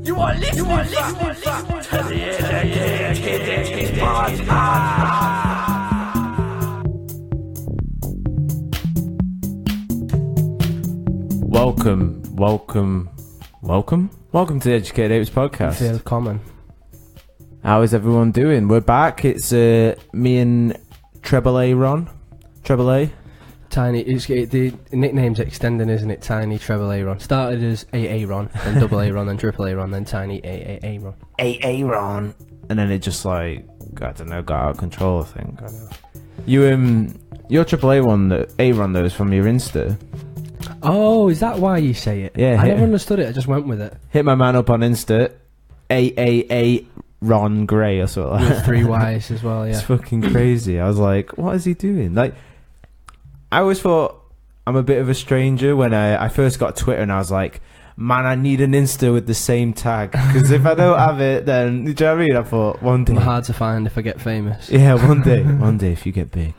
You are listening to the Independent Podcast. Welcome to the Educated Apes Podcast. Feel common. How is everyone doing? We're back. It's me and Treble A Ron. Treble A. Tiny. The nickname's extending, isn't it? Tiny Treble A Ron. Started as AA Ron, then Double A Ron, then Triple A Ron, then Tiny AA Ron. AA Ron. And then it just like, I don't know, got out of control, I think. I know. Your Triple A one, A Ron though, is from your Insta. Oh, is that why you say it? Yeah. I never understood it. I just went with it. Hit my man up on Insta. AAA Ron Gray or something like that. With 3 Y's as well, yeah. It's fucking crazy. I was like, what is he doing? Like, I always thought I'm a bit of a stranger when I first got Twitter, and I was like, man, I need an Insta with the same tag, because if I don't have it, then, do you know what I mean? I thought, one day. It's hard to find if I get famous. Yeah, one day if you get big,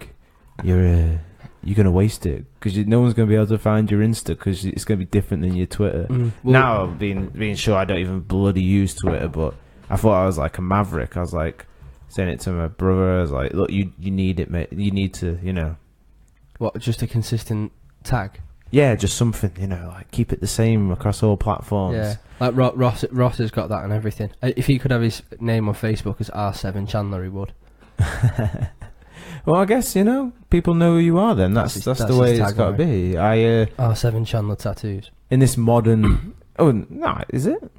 you're going to waste it, because no one's going to be able to find your Insta, because it's going to be different than your Twitter. Well, now, being sure I don't even bloody use Twitter, but I thought I was like a maverick. I was like, saying it to my brother, I was like, look, you need it, mate. You need to, What, just a consistent tag? Yeah, just something, like keep it the same across all platforms. Yeah, like Ross has got that and everything. If he could have his name on Facebook as R7 Chandler, he would. Well, I guess, people know who you are then. That's the way it's got to be. R7 Chandler Tattoos. In this modern... oh, no, is it?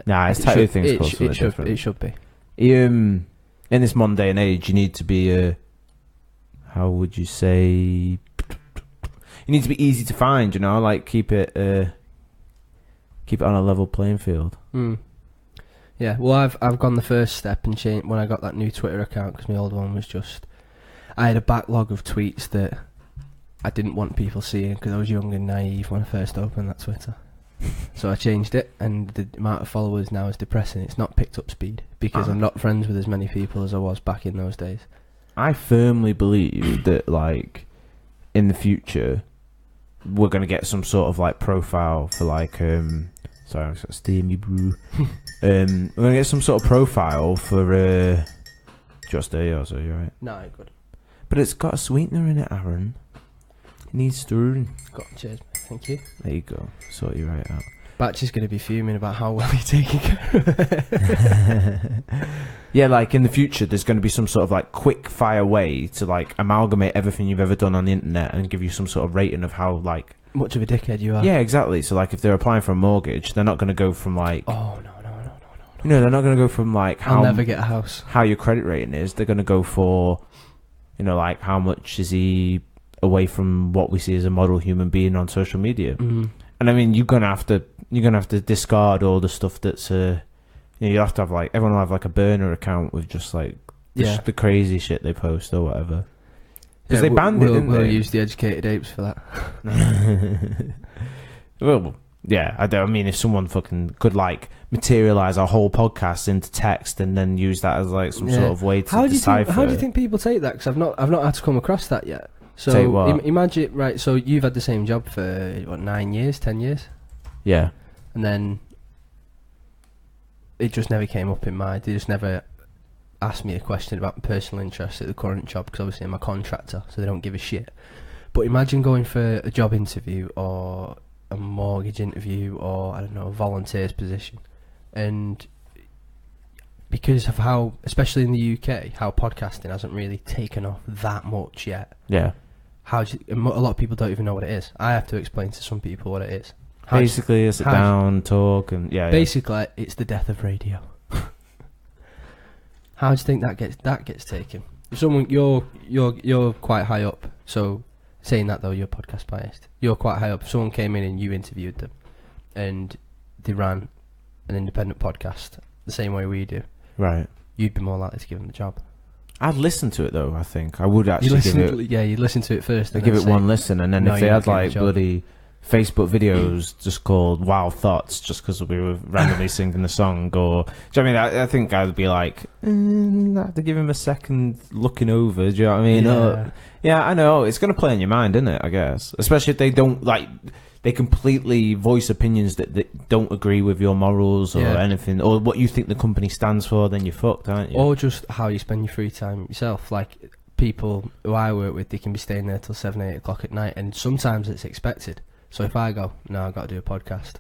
Nah, it's tattoo things called something different. It should be. In this modern day and age, you need to be... how would you say... you need to be easy to find, like keep it on a level playing field. Yeah, well, I've gone the first step and changed when I got that new Twitter account, because my old one was just... I had a backlog of tweets that I didn't want people seeing because I was young and naive when I first opened that Twitter. So I changed it, and the amount of followers now is depressing. It's not picked up speed because I'm not friends with as many people as I was back in those days. I firmly believe that, like, in the future, we're going to get some sort of, like, profile for, like, sorry, I was got steamy brew. We're going to get some sort of profile for, Just A, also, you're right. No, good. But it's got a sweetener in it, Aaron. It needs stirring. Cheers, thank you. There you go. Sort you right out. Batch is going to be fuming about how well you're taking care of it. Yeah, like in the future, there's going to be some sort of like quick fire way to like amalgamate everything you've ever done on the internet and give you some sort of rating of how like much of a dickhead you are. Yeah, exactly. So like if they're applying for a mortgage, they're not going to go from like no. They're not going to go from like how I'll never get a house. How your credit rating is. They're going to go for like how much is he away from what we see as a model human being on social media. And I mean, you're gonna have to discard all the stuff that's you have to have like everyone will have like a burner account with just like the crazy shit they post or whatever, because they banned it, didn't we'll they? Use the Educated Apes for that. Well, yeah, I mean, if someone fucking could like materialize our whole podcast into text and then use that as like some sort of way to decipher. How do you think people take that? Because I've not had to come across that yet. So imagine, right? So you've had the same job for what, 9 years, 10 years? Yeah. And then it just never came up in my... They just never asked me a question about my personal interest at the current job, because obviously I'm a contractor, so they don't give a shit. But imagine going for a job interview or a mortgage interview or, I don't know, a volunteer's position. And because of how, especially in the UK, how podcasting hasn't really taken off that much yet. Yeah. A lot of people don't even know what it is. I have to explain to some people what it is. Basically, sit down, talk, and basically, it's the death of radio. How do you think that gets taken? If someone you're quite high up, so saying that though, you're podcast biased. You're quite high up. If someone came in and you interviewed them, and they ran an independent podcast the same way we do, right? You'd be more likely to give them the job. I'd listen to it though. I think I would actually give it. Yeah, you'd listen to it first. I'd give it one listen, and then if they had like bloody Facebook videos just called Wild Thoughts, just because we were randomly singing the song, or do you know what I mean? I think I'd be like, I have to give him a second looking over. Do you know what I mean? Yeah, yeah, I know it's gonna play in your mind, isn't it? I guess, especially if they don't like. they completely voice opinions that don't agree with your morals or anything, or what you think the company stands for, then you're fucked, aren't you? Or just how you spend your free time yourself. Like, people who I work with, they can be staying there till 7, 8 o'clock at night, and sometimes it's expected. So if I go, no, I've got to do a podcast,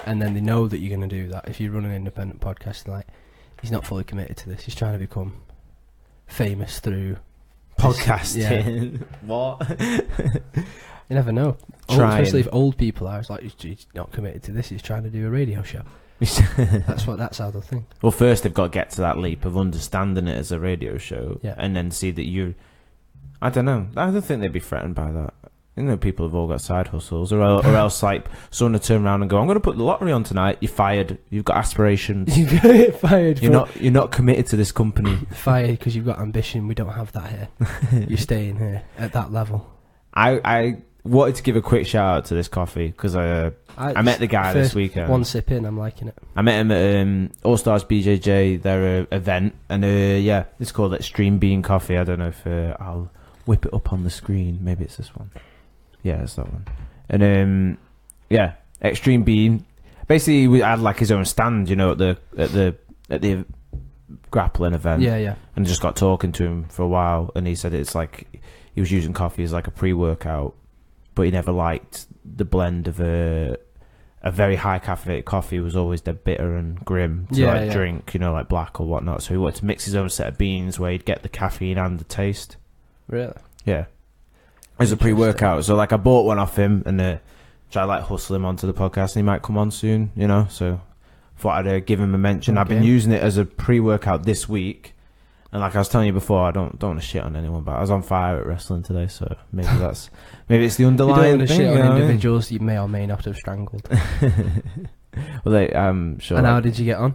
and then they know that you're going to do that. If you run an independent podcast, like, he's not fully committed to this. He's trying to become famous through podcasting. Yeah. What? You never know. Especially if old people are. It's like, he's not committed to this. He's trying to do a radio show. That's how they'll think. Well, first they've got to get to that leap of understanding it as a radio show, and then see that you. I don't know. I don't think they'd be threatened by that. You know, people have all got side hustles, or else like someone would turn around and go, "I'm going to put the lottery on tonight." You're fired. You've got aspirations. You get fired. You're not committed to this company. Fired because you've got ambition. We don't have that here. You're staying here at that level. I wanted to give a quick shout out to this coffee because I met the guy this weekend. One sip in, I'm liking it. I met him at All Stars BJJ, their event, and it's called Extreme Bean Coffee. I don't know if I'll whip it up on the screen. Maybe it's this one. Yeah, it's that one. And Extreme Bean. Basically, we had like his own stand, you know, at the grappling event. Yeah. And just got talking to him for a while, and he said it's like he was using coffee as like a pre-workout, but he never liked the blend of a very high caffeinated coffee. Was always dead bitter and grim to drink, you know, like black or whatnot. So he wanted to mix his own set of beans where he'd get the caffeine and the taste. Really? Yeah. As a pre-workout. So like I bought one off him and try to like hustle him onto the podcast, and he might come on soon, you know. So thought I'd give him a mention. Okay. I've been using it as a pre-workout this week. And like I was telling you before, I don't want to shit on anyone, but I was on fire at wrestling today, so maybe maybe it's the underlying you don't thing. Want to shit on individuals you may or may not have strangled. Well, I'm sure. And how did you get on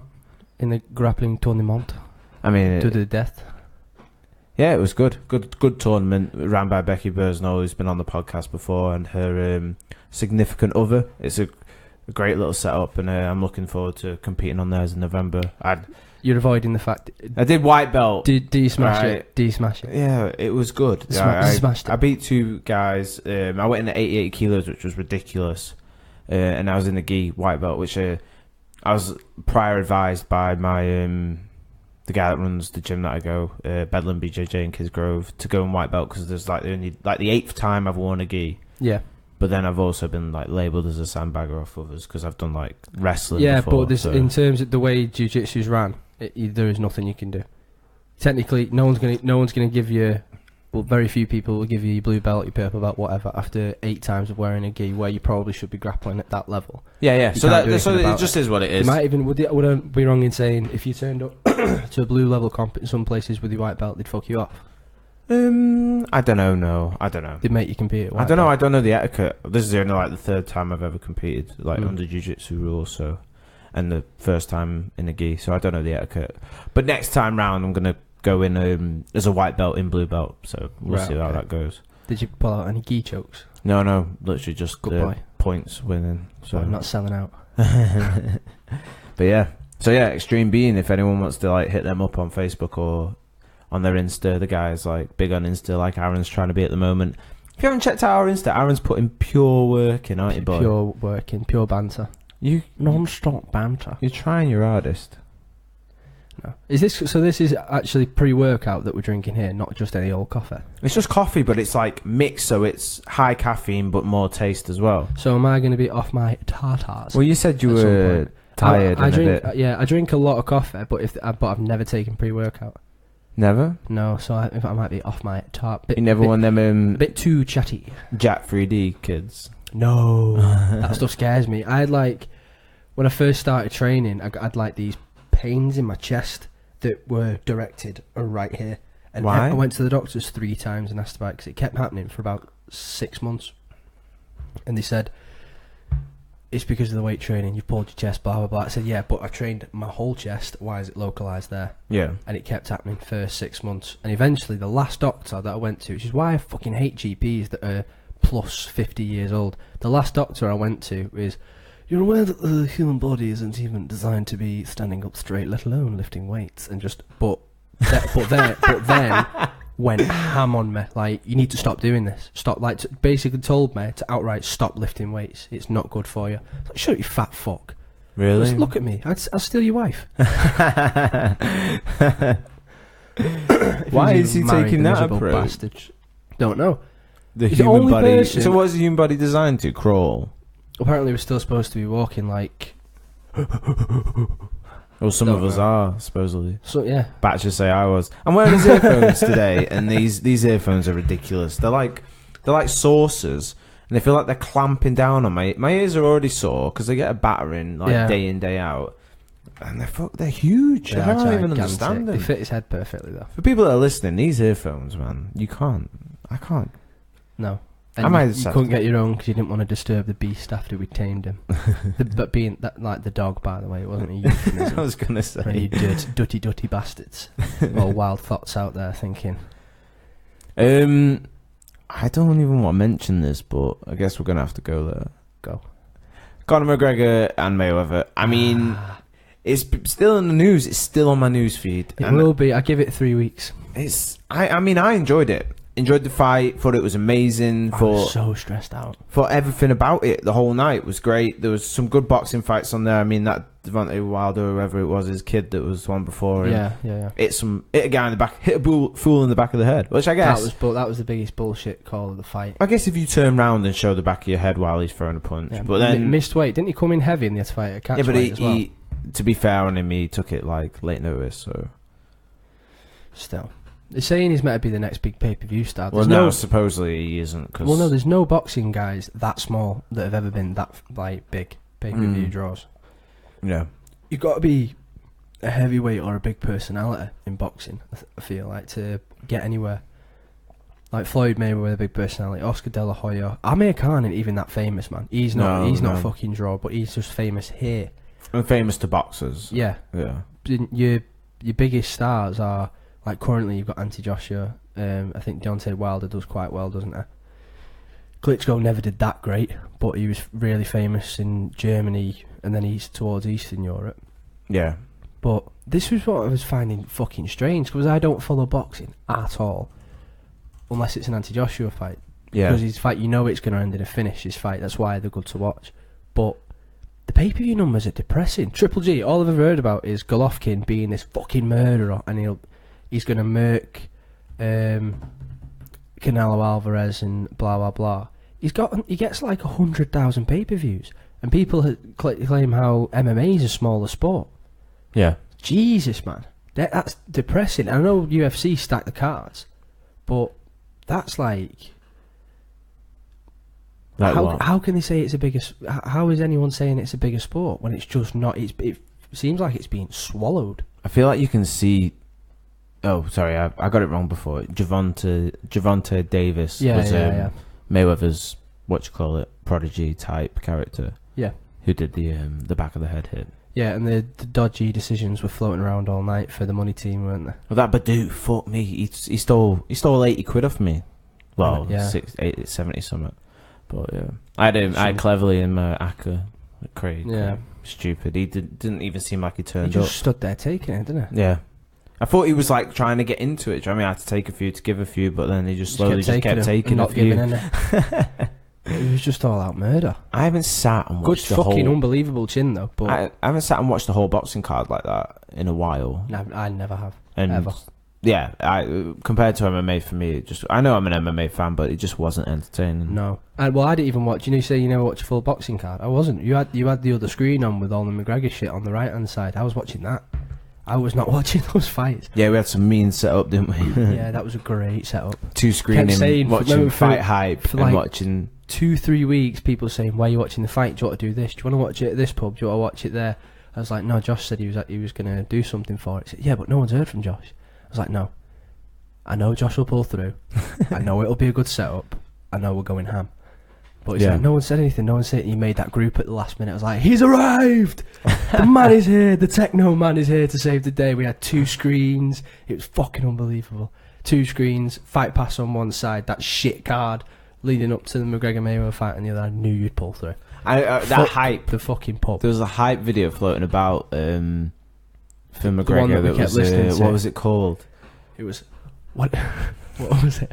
in the grappling tournament? I mean, to the death. Yeah, it was good. Good tournament ran by Becky Bursnell, who's been on the podcast before, and her significant other. It's a great little setup, and I'm looking forward to competing on theirs in November. You're avoiding the fact... I did white belt. Did you smash it? Did you smash it? Yeah, it was good. Smashed it. I beat two guys. I went in at 88 kilos, which was ridiculous. And I was in the gi white belt, which I was prior advised by my the guy that runs the gym that I go, Bedlam BJJ in Kisgrove, to go in white belt because there's like only like the 8th time I've worn a gi. Yeah. But then I've also been like labelled as a sandbagger off others because I've done like wrestling. Yeah, before, but in terms of the way jiu-jitsu's ran, there is nothing you can do. Technically, no one's gonna give you. Well, very few people will give you your blue belt, your purple belt, whatever, after 8 times of wearing a gi, where you probably should be grappling at that level. Yeah. So it just is what it is. You might even would I be wrong in saying if you turned up to a blue level comp in some places with your white belt, they'd fuck you off? I don't know. No, I don't know. They'd make you compete at white I don't know. belt. I don't know the etiquette. This is only like the 3rd time I've ever competed under jiu-jitsu rules. So, and the first time in a gi. So I don't know the etiquette. But next time round, I'm gonna go in as a white belt in blue belt. So we'll see how that goes. Did you pull out any gi chokes? No, literally just points winning. So I'm not selling out. But yeah. So yeah, Extreme Bean, if anyone wants to like hit them up on Facebook or on their Insta, the guy's like big on Insta, like Aaron's trying to be at the moment. If you haven't checked out our Insta, Aaron's putting pure work in, aren't you, boy? Pure work in, pure banter. You non-stop banter. You're trying your hardest. No. This is actually pre-workout that we're drinking here, not just any old coffee? It's just coffee, but it's like mixed, so it's high caffeine but more taste as well. So am I going to be off my tartars? Well, you said you were tired. I drink a lot of coffee, but I've never taken pre-workout. Never? No, so I might be off my tart. You never won them a bit too chatty. Jack 3D kids? No, that stuff scares me. I had like when I first started training, I'd like these pains in my chest that were directed right here. And why? I went to the doctors 3 times and asked about it because it kept happening for about 6 months. And they said, it's because of the weight training, you've pulled your chest, blah, blah, blah. I said, yeah, but I've trained my whole chest. Why is it localised there? Yeah. And it kept happening for 6 months. And eventually, the last doctor that I went to, which is why I fucking hate GPs that are plus 50 years old. The last doctor I went to is, you're aware that the human body isn't even designed to be standing up straight, let alone lifting weights. And just, but then went ham on me. Like, you need to stop doing this. Stop. Like, basically told me to outright stop lifting weights. It's not good for you. Like, shut up, you fat fuck. Really? Just look at me. I'll steal your wife. Why is he taking that approach? Bastard. Don't know. The He's human the only body. person- So what's the human body designed to? Crawl? Apparently, we're still supposed to be walking like. Well, some Don't of us know. are, supposedly. So yeah. Batch say I was. I'm wearing these earphones today, and these earphones are ridiculous. They're like saucers, and they feel like they're clamping down on my ears are already sore because they get a battering day in, day out. And they're huge. I don't even understand them. They fit his head perfectly, though. For people that are listening, these earphones, man, I can't. No. I And might you just couldn't get your own because you didn't want to disturb the beast after we tamed him. But being that, like the dog, by the way, it wasn't a euphemism. I was gonna You say. dirty bastards. All wild thoughts out there thinking. I don't even want to mention this, but I guess we're gonna have to go there. Go. Conor McGregor and Mayweather. I mean, it's still in the news. It's still on my news feed. It will be. I give it 3 weeks. I mean, I enjoyed it. Enjoyed the fight. Thought it was amazing. I was so stressed out. For everything about it, the whole night was great. There was some good boxing fights on there. I mean, that Devontae Wilder, whoever it was, his kid that was one before him. Yeah. Hit a guy in the back, hit a fool in the back of the head, which I guess that was the biggest bullshit call of the fight. I guess if you turn round and show the back of your head while he's throwing a punch, but then missed weight. Didn't he come in heavy in this fight at catch weight as well? he, to be fair on him, he took it like late notice. So still. They're saying he's meant to be the next big pay-per-view star. Well, no, supposedly he isn't. Cause well, no, there's no boxing guys that small that have ever been that like big pay-per-view draws. Yeah. You've got to be a heavyweight or a big personality in boxing, I feel like, to get anywhere. Like Floyd Mayweather, a big personality. Oscar De La Hoya. Amir Khan ain't even that famous, man. He's not a fucking draw, but he's just famous here. And famous to boxers. Yeah. Yeah. Your biggest stars are... Like, currently, you've got Anthony Joshua. I think Deontay Wilder does quite well, doesn't he? Klitschko never did that great, but he was really famous in Germany and then towards Eastern Europe. Yeah. But this was what I was finding fucking strange, because I don't follow boxing at all. Unless it's an Anthony Joshua fight. Yeah. Because his fight, you know it's going to end in a finish, his fight. That's why they're good to watch. But the pay-per-view numbers are depressing. Triple G, all I've ever heard about is Golovkin being this fucking murderer, and he's going to murk Canelo Alvarez and blah blah blah. He gets like 100,000 pay-per-views, and people claim how MMA is a smaller sport. Yeah. Jesus, man, that's depressing. I know UFC stack the cards, but that's like how can they say it's a bigger? How is anyone saying it's a bigger sport when it's just not? It seems like it's being swallowed. I feel like you can see. Oh, sorry, I got it wrong before. Gervonta Davis was Mayweather's prodigy type character. Yeah, who did the back of the head hit. Yeah, and the dodgy decisions were floating around all night for the money team, weren't they? Well, that Badou, fuck me, he stole £80 off me. Well, yeah. 70 something. But yeah, I had Cleverly in my ACCA. Craig. Yeah, stupid. He didn't even seem like he turned up. He just stood there taking it, didn't he? Yeah. I thought he was like trying to get into it. I mean, I had to take a few to give a few, but then he just slowly kept taking a few. It was just all out murder. I haven't sat and watched the fucking unbelievable chin though. But I haven't sat and watched the whole boxing card like that in a while. No, I never have. And ever. Yeah, compared to MMA for me, I know I'm an MMA fan, but it just wasn't entertaining. No, I didn't even watch. You say you never watch a full boxing card. I wasn't. You had the other screen on with all the McGregor shit on the right hand side. I was watching that. I was not watching those fights. Yeah, we had some mean setup, didn't we? Yeah, that was a great setup. Two screening, watching fight hype, and watching 2-3 weeks. People saying, "Why are you watching the fight? Do you want to do this? Do you want to watch it at this pub? Do you want to watch it there?" I was like, "No." Josh said he was going to do something for it. He said, "Yeah, but no one's heard from Josh." I was like, "No, I know Josh will pull through. I know it'll be a good setup. I know we're going ham." But he's like, no one said anything. No one said. He made that group at the last minute. I was like, he's arrived. The man is here. The techno man is here to save the day. We had 2 screens. It was fucking unbelievable. 2 screens. Fight pass on one side. That shit card leading up to the McGregor Mayweather fight, and the other. I knew you'd pull through. That hype. The fucking pub. There was a hype video floating about for McGregor. That was what was it called? It was What was it?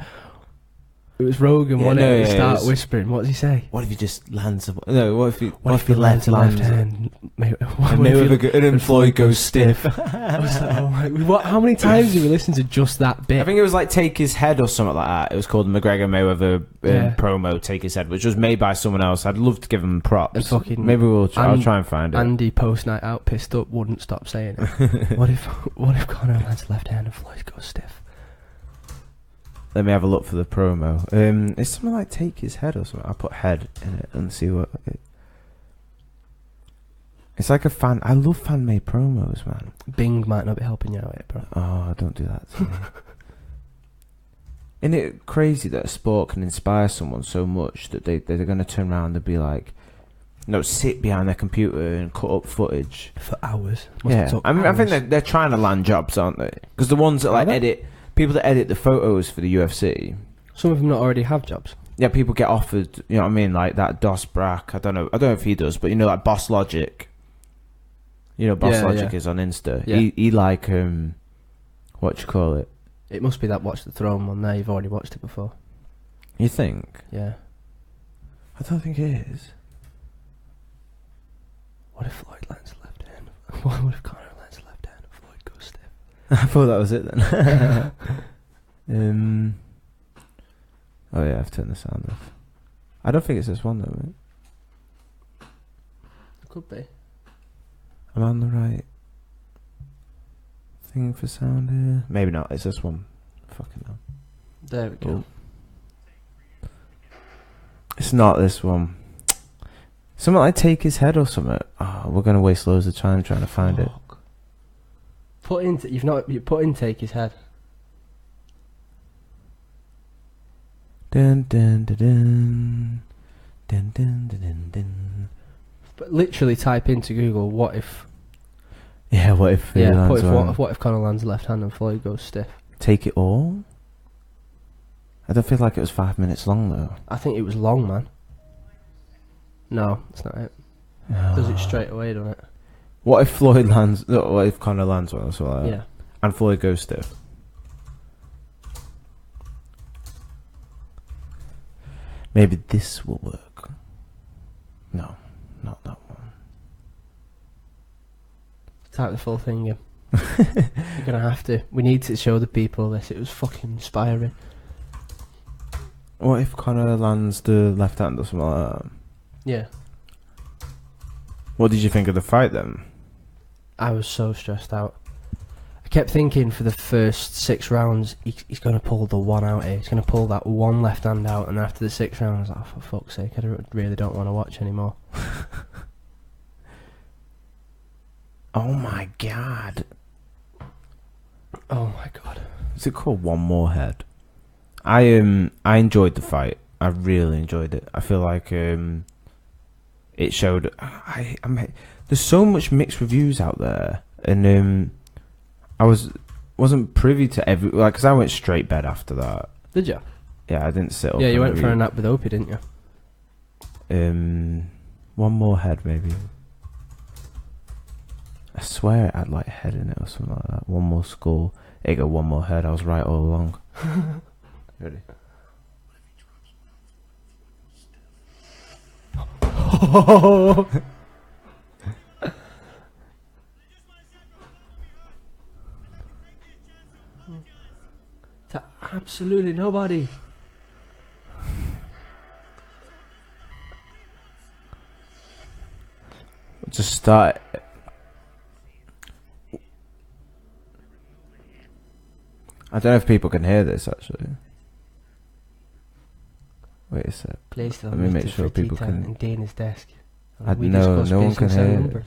It was Rogan, Yeah, wasn't no, it? yeah, Start it was- whispering. What does he say? What if he just lands? No, what if he lands lands hand? and Floyd goes stiff. I was like, oh my, how many times did we listen to just that bit? I think it was like Take His Head or something like that. It was called the McGregor Mayweather Yeah. promo Take His Head, which was made by someone else. I'd love to give him props. And fucking Maybe I'll try and find it. Andy post night out pissed up wouldn't stop saying it. What if Conor lands left hand and Floyd goes stiff? Let me have a look for the promo. It's something like Take His Head or something. I'll put head in it and see what it's like. I love fan made promos, man. Bing might not be helping you out here, bro. Oh, don't do that to me. Isn't it crazy that a sport can inspire someone so much that they're going to turn around and be like, no, sit behind their computer and cut up footage For hours. Yeah, I think they're trying to land jobs, aren't they? Because the ones that like edit, people that edit the photos for the UFC, some of them not already have jobs. yeah, people get offered. You know what I mean? Like that Dos Brack. I don't know if he does, but you know, like Boss Logic. You know, Boss Logic is on Insta. Yeah. He like what you call it? It must be that Watch the Throne one there. You've already watched it before. You think? Yeah. I don't think it is. What if Floyd lands left hand? What if Conor lands left hand and Floyd goes stiff? I thought that was it then. Oh yeah, I've turned the sound off. I don't think it's this one though, mate. It could be. Am I on the right thing for sound here? Maybe not. It's this one. Fucking hell. There we go. Oh. It's not this one. Something like Take His Head or something. Oh, we're gonna waste loads of time trying to find it. You put in Take His Head. Dun dun dun dun dun dun dun dun dun. But literally type into Google what if. Yeah, what if? Yeah, what if Conor lands left hand and Floyd goes stiff? Take It All. I don't feel like it was 5 minutes long though. I think it was long, man. No, that's not it. Does it straight away, doesn't it? What if Floyd lands? No, what if Conor lands one? That's what. Yeah. And Floyd goes stiff. Maybe this will work. No, not that one. Type the full thing in. You're gonna have to. We need to show the people this. It was fucking inspiring. What if Conor lands the left hand or something like that? Yeah. What did you think of the fight then? I was so stressed out. I kept thinking for the first 6 rounds, he's going to pull the one out here. He's going to pull that one left hand out, and after the 6th round, I was like, oh, for fuck's sake, I really don't want to watch anymore. Oh my god. Oh my god. Is it called One More Head? I enjoyed the fight. I really enjoyed it. I feel like it showed. There's so much mixed reviews out there, and I wasn't privy to every because I went straight bed after that. Did you? Yeah, I didn't sit up. Yeah, you went for a nap with Opie, didn't you? One More Head, maybe. I swear it had like head in it or something like that. One More Skull. It got One More Head. I was right all along. Ready? To absolutely nobody. Just start. I don't know if people can hear this actually. Wait a sec. Placed Let me make sure people can. in Dana's desk. No one can hear it.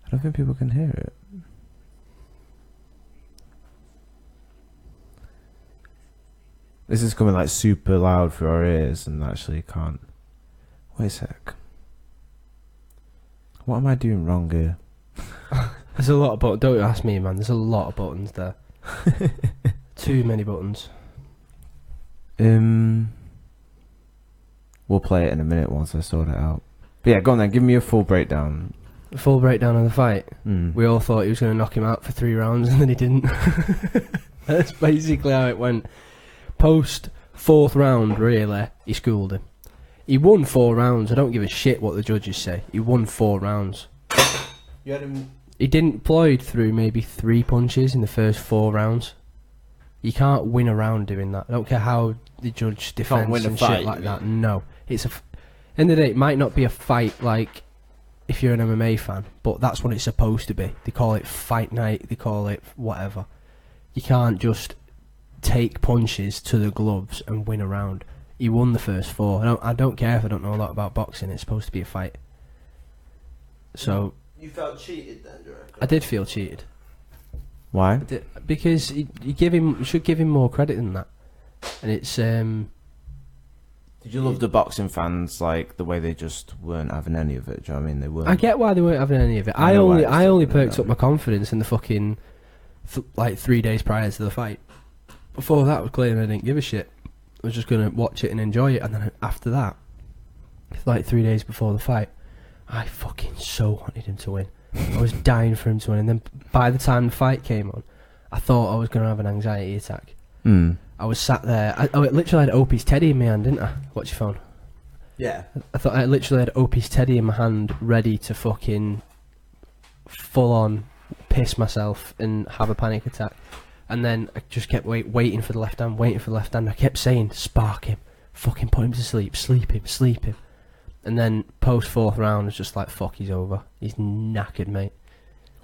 I don't think people can hear it. This is coming like super loud for our ears and actually can't. Wait a sec. What am I doing wrong here? There's a lot of buttons. Don't ask me, man. There's a lot of buttons there. Too many buttons. We'll play it in a minute once I sort it out. But yeah, go on then. Give me a full breakdown. A full breakdown of the fight. Mm. We all thought he was going to knock him out for 3 rounds, and then he didn't. That's basically how it went. Post 4th round, really, he schooled him. He won 4 rounds. I don't give a shit what the judges say. He won 4 rounds. You had him. He didn't ployd through maybe 3 punches in the first 4 rounds. You can't win a round doing that. I don't care how the judge defends and shit like that. No. It's end of the day, it might not be a fight like if you're an MMA fan, but that's what it's supposed to be. They call it fight night, they call it whatever. You can't just take punches to the gloves and win a round. He won the first 4. I don't care if I don't know a lot about boxing. It's supposed to be a fight. So You felt cheated then, do you reckon? I did feel cheated. Why? Because you should give him more credit than that. And it's Did you love the boxing fans, like the way they just weren't having any of it? Do you know what I mean? They weren't. I get why they weren't having any of it. I only perked up my confidence in the fucking like 3 days prior to the fight. Before that, I was clear and I didn't give a shit. I was just gonna watch it and enjoy it. And then after that, like 3 days before the fight, I fucking so wanted him to win. I was dying for him to win. And then by the time the fight came on, I thought I was gonna have an anxiety attack. I was sat there. I literally had Opie's Teddy in my hand, didn't I? Watch your phone. Yeah. I thought I literally had Opie's Teddy in my hand, ready to fucking full on piss myself and have a panic attack. And then I just kept waiting for the left hand, I kept saying, spark him, fucking put him to sleep, sleep him. And then post 4th round, I was just like, fuck, he's over. He's knackered, mate.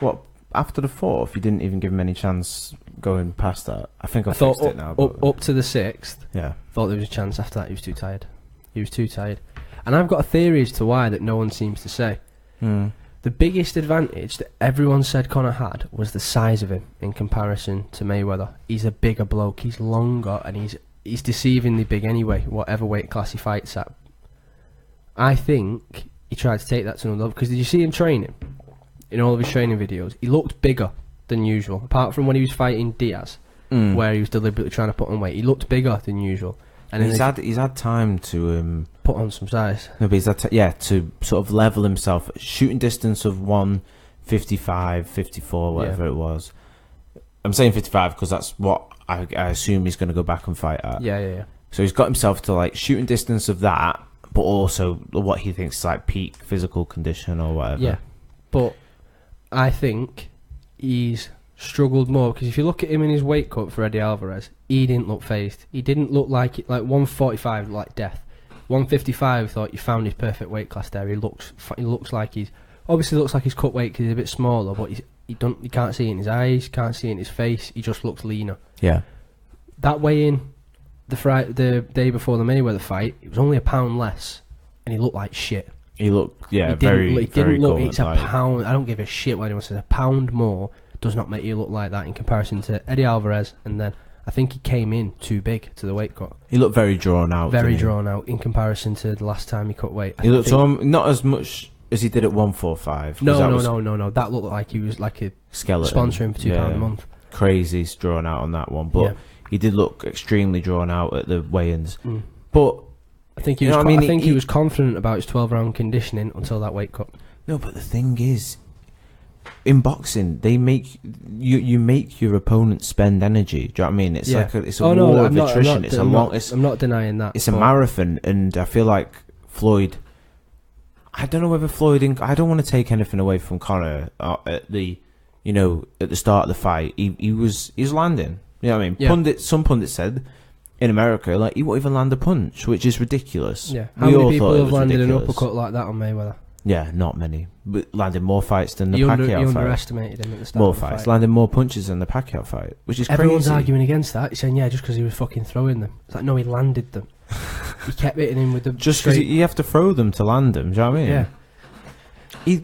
What? After the 4th, you didn't even give him any chance going past that. I think I thought fixed it now. Up to the 6th, yeah. Thought there was a chance. After that, he was too tired. And I've got a theory as to why that no one seems to say. The biggest advantage that everyone said Conor had was the size of him in comparison to Mayweather. He's a bigger bloke, he's longer, and he's deceivingly big anyway, whatever weight class he fights at. I think he tried to take that to another level, because did you see him training? In all of his training videos, he looked bigger than usual, apart from when he was fighting Diaz, where he was deliberately trying to put on weight. He looked bigger than usual. And he's had time to put on some size. No, but he's had to sort of level himself. Shooting distance of 155, 54, whatever it was. I'm saying 55 because that's what I assume he's going to go back and fight at. Yeah. So he's got himself to like shooting distance of that, but also what he thinks is like peak physical condition or whatever. Yeah, but I think he's struggled more, because if you look at him in his weight cut for Eddie Alvarez, he didn't look phased. He didn't look like it. Like 145 like death. 155 thought you found his perfect weight class there. He looks like he's cut weight because he's a bit smaller, but you can't see it in his eyes, can't see it in his face. He just looks leaner. Yeah. That weigh in the day before the Mayweather fight, it was only a pound less, and he looked like shit. He looked It's a pound. I don't give a shit what anyone says. A pound more does not make you look like that in comparison to Eddie Alvarez. And then I think he came in too big to the weight cut. He looked very drawn out. Very drawn out in comparison to the last time he cut weight. He looked not as much as he did at 145. No. That looked like he was like a skeleton. Sponsoring for £2 a month. Crazy drawn out on that one, but he did look extremely drawn out at the weigh-ins. But I think he was. He was confident about his 12-round conditioning until that weight cut. No, but the thing is, in boxing, they make you make your opponent spend energy. Do you know what I mean? It's like it's a war of attrition. I'm not denying that. It's a marathon, and I feel like Floyd. I don't know whether Floyd. I don't want to take anything away from Conor at the start of the fight. He was landing. You know what I mean? Yeah. Some pundits said in America, like, he won't even land a punch, which is ridiculous. Yeah. How many people have landed an uppercut like that on Mayweather? Yeah, not many. But landed more fights than the Pacquiao fight. You underestimated him at the start more of the fights. fight. Landed more punches than the Pacquiao fight, which is Everyone's crazy. arguing against that. He's saying, just because he was fucking throwing them. It's like, no, he landed them. He kept hitting him with the just because you have to throw them to land them. Do you know what I mean? Yeah.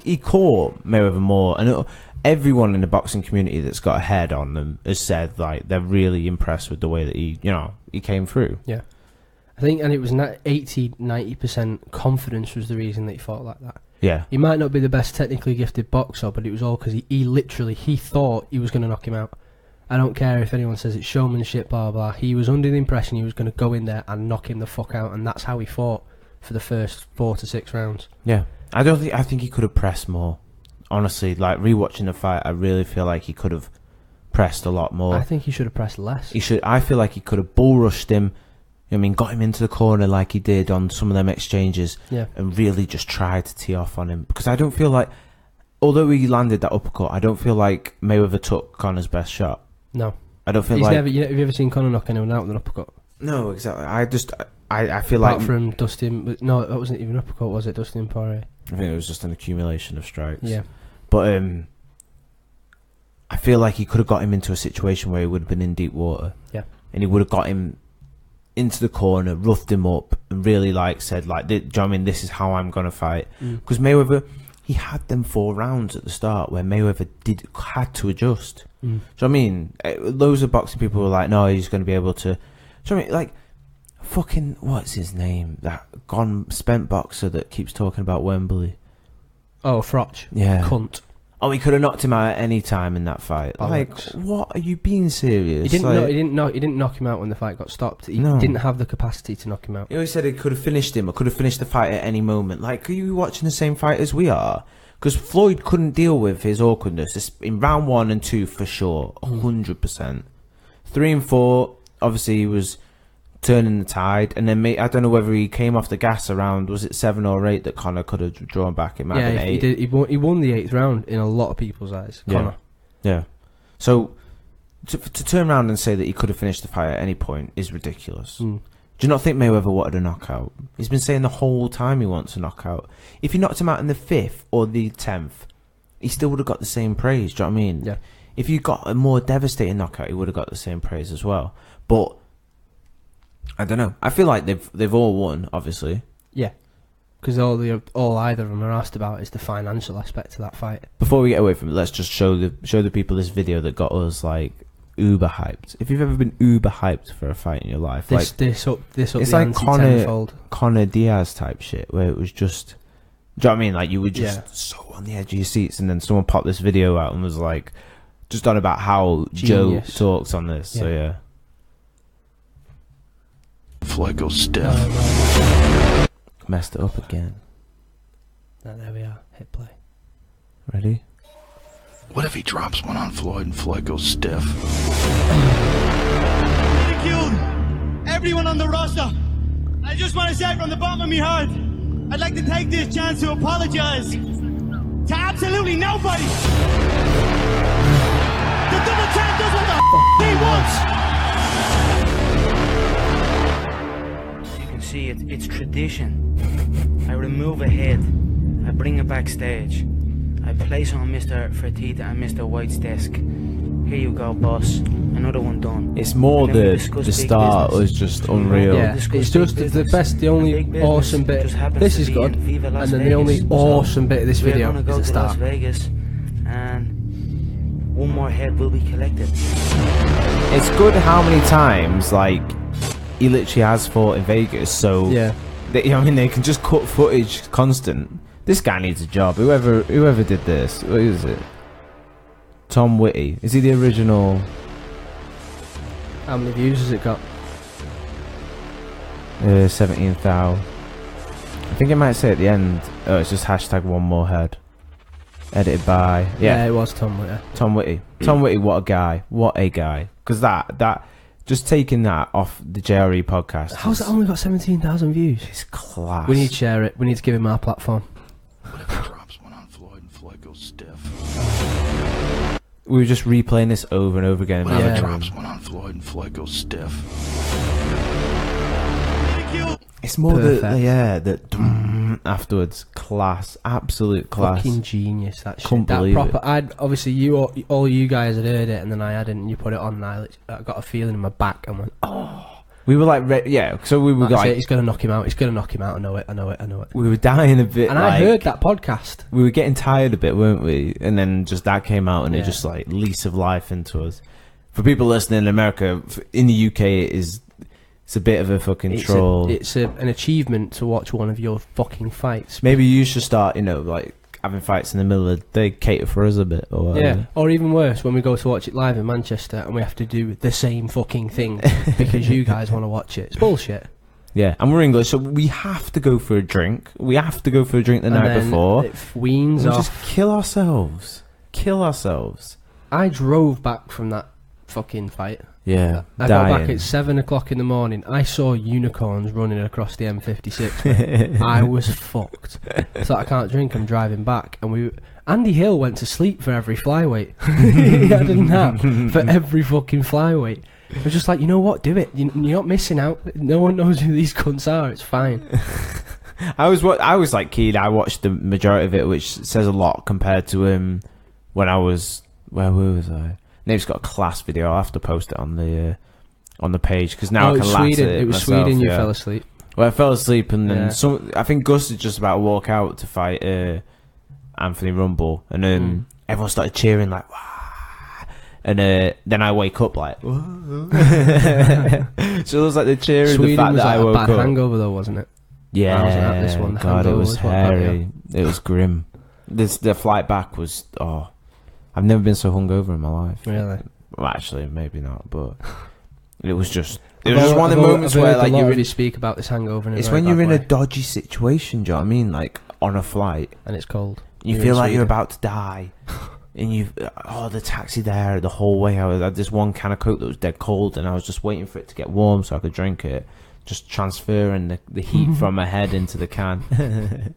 He caught Mayweather more, and everyone in the boxing community that's got a head on them has said like they're really impressed with the way that he came through. Yeah. I think, and it was 80-90% confidence was the reason that he fought like that. Yeah. He might not be the best technically gifted boxer, but it was all because he literally thought he was going to knock him out. I don't care if anyone says it's showmanship, blah, blah. He was under the impression he was going to go in there and knock him the fuck out, and that's how he fought for the first 4 to 6 rounds. Yeah. I think he could have pressed more. Honestly, like, rewatching the fight, I really feel like he could have pressed a lot more. I think he should have pressed less. He should. I feel like he could have bull rushed him. I mean, got him into the corner like he did on some of them exchanges, and really just tried to tee off on him. Because I don't feel like, although he landed that uppercut, I don't feel like Mayweather took Conor's best shot. No, I don't feel He's like. have you ever seen Conor knock anyone out with an uppercut? No, exactly. I feel Apart like from Dustin. No, that wasn't even an uppercut, was it? Dustin Poirier. I think it was just an accumulation of strikes. Yeah, but I feel like he could have got him into a situation where he would have been in deep water. Yeah, and he would have got him into the corner, roughed him up, and really said do you know what I mean? This is how I'm gonna fight. Because Mayweather, he had them 4 rounds at the start where Mayweather had to adjust. Do you know what I mean? Loads of boxing people were like, no, he's going to be able to. Do you know what I mean? Like, fucking, what's his name? That spent boxer that keeps talking about Wembley. Oh, Froch. Yeah. Cunt. Oh, he could have knocked him out at any time in that fight. Bollocks. Like, what? Are you being serious? He didn't knock him out when the fight got stopped. He didn't have the capacity to knock him out. He always said he could have finished him or could have finished the fight at any moment. Like, are you watching the same fight as we are? Because Floyd couldn't deal with his awkwardness in round 1 and 2 for sure, 100%. 3 and 4, obviously he was turning the tide, and then I don't know whether he came off the gas around, was it 7 or 8 that Conor could have drawn back? It might have been 8. He did. He won the 8th round in a lot of people's eyes. Conor. Yeah. So to turn around and say that he could have finished the fight at any point is ridiculous. Do you not think Mayweather wanted a knockout? He's been saying the whole time he wants a knockout. If he knocked him out in the 5th or the 10th, he still would have got the same praise. Do you know what I mean? Yeah. If you got a more devastating knockout, he would have got the same praise as well. But I don't know. I feel like they've all won, obviously. Yeah. Because all either of them are asked about is the financial aspect of that fight. Before we get away from it, let's just show the people this video that got us like uber hyped. If you've ever been uber hyped for a fight in your life, this up it's the like tenfold. Conor Diaz type shit, where it was just, do you know what I mean? Like, you were just so on the edge of your seats, and then someone popped this video out and was like, just on about how Genius. Joe talks on this. So yeah. Floyd goes stiff. Messed it up again. No, there we are. Hit play. Ready? What if he drops one on Floyd and Floyd goes stiff? Thank you, everyone on the roster. I just want to say from the bottom of my heart, I'd like to take this chance to apologize to absolutely nobody. The double champ does what the he wants. You can see it's tradition. I remove a head, I bring it backstage. I place on Mr. Fertitta and Mr. White's desk. Here you go, boss. Another one done. It's more the start was just unreal. Yeah, it's just the only awesome bit. This is good, and then the only awesome bit of this video is the start. Las Vegas, and one more head will be collected. It's good how many times, like, he literally has fought in Vegas, so yeah. They can just cut footage constant. This guy needs a job. Whoever did this, what is it? Tom Whitty. Is he the original? How many views has it got? 17,000. I think it might say at the end. Oh, it's just hashtag one more head. Edited by Yeah, it was Tom Whitty. Tom Whitty. Tom Whitty. What a guy. What a guy. Because that just taking that off the JRE podcast. How's it only got 17,000 views? It's class. We need to share it. We need to give him our platform. What if he drops one on Floyd and Floyd goes stiff? We were just replaying this over and over again. What if Yeah. he drops one on Floyd and Floyd goes stiff? Thank you. It's more Perfect. the afterwards. Class. Absolute class. Fucking genius, that shit. Couldn't That believe proper. it. I'd obviously all you guys had heard it, and then I hadn't. And you put it on, and I got a feeling in my back, and went, oh. We were like, yeah. So we were That's it, like, he's gonna knock him out. He's gonna knock him out. I know it. we were dying a bit. And I heard that podcast. We were getting tired a bit, weren't we? And then just that came out, and it Yeah. just like lease of life into us. For people listening in America, in the UK, it's a bit of a fucking troll. It's an achievement to watch one of your fucking fights. Maybe you should start, like having fights in the middle of the day, cater for us a bit, or whatever. Yeah, or even worse, when we go to watch it live in Manchester and we have to do the same fucking thing because you guys want to watch it. It's bullshit. Yeah, and we're English, so we have to go for a drink. We have to go for a drink the night before. It weans We'll off. just kill ourselves. I drove back from that fucking fight. Yeah, I got back at 7 o'clock in the morning. I saw unicorns running across the M56. Mate. I was fucked. So I can't drink. I'm driving back, and Andy Hill went to sleep for every flyweight. He had a nap for every fucking flyweight. I was just like, you know what? Do it. You're not missing out. No one knows who these cunts are. It's fine. I was like keen. I watched the majority of it, which says a lot compared to when I was. Where was I? Nave's got a class video. I'll have to post it on the page because now I can laugh at it. It was myself, Sweden. You yeah. fell asleep. Well, I fell asleep, and then Yeah. I think Gus is just about to walk out to fight Anthony Rumble, and everyone started cheering like, "Wow!" And then I wake up like, "Whoa." So it was like the cheering. Sweden the fact was that like I woke a bad up. hangover, though, wasn't it? Yeah, I wasn't at this one. The God, it hangover was was what got hairy. It was grim. The flight back was. Oh, I've never been so hungover in my life. Really? Well, actually, maybe not, but it was just. It was just one of the moments where like you speak about this hangover. It's when you're in a dodgy situation. Do you know what I mean? Like on a flight, and it's cold. you feel like you're about to die, and the taxi there the whole way. I had this one can of Coke that was dead cold, and I was just waiting for it to get warm so I could drink it, just transferring the heat from my head into the can.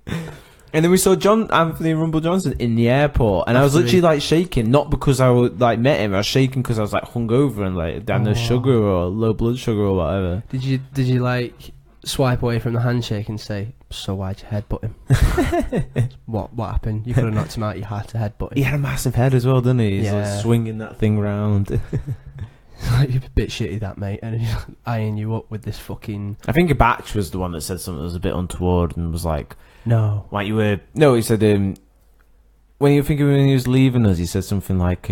And then we saw Anthony Rumble Johnson in the airport, and I was literally like shaking, not because I like met him. I was shaking because I was like hungover and like down the sugar or low blood sugar or whatever. Did you like swipe away from the handshake and say, "So why'd you headbutt him?" What happened? You could have knocked him out. You had to headbutt him. He had a massive head as well, didn't he? He's Yeah. like swinging that thing round. Like, you're a bit shitty, that mate, and he's eyeing you up with this fucking. I think Batch was the one that said something that was a bit untoward and was like, No. "Like you were." No, he said when he was leaving us, he said something like,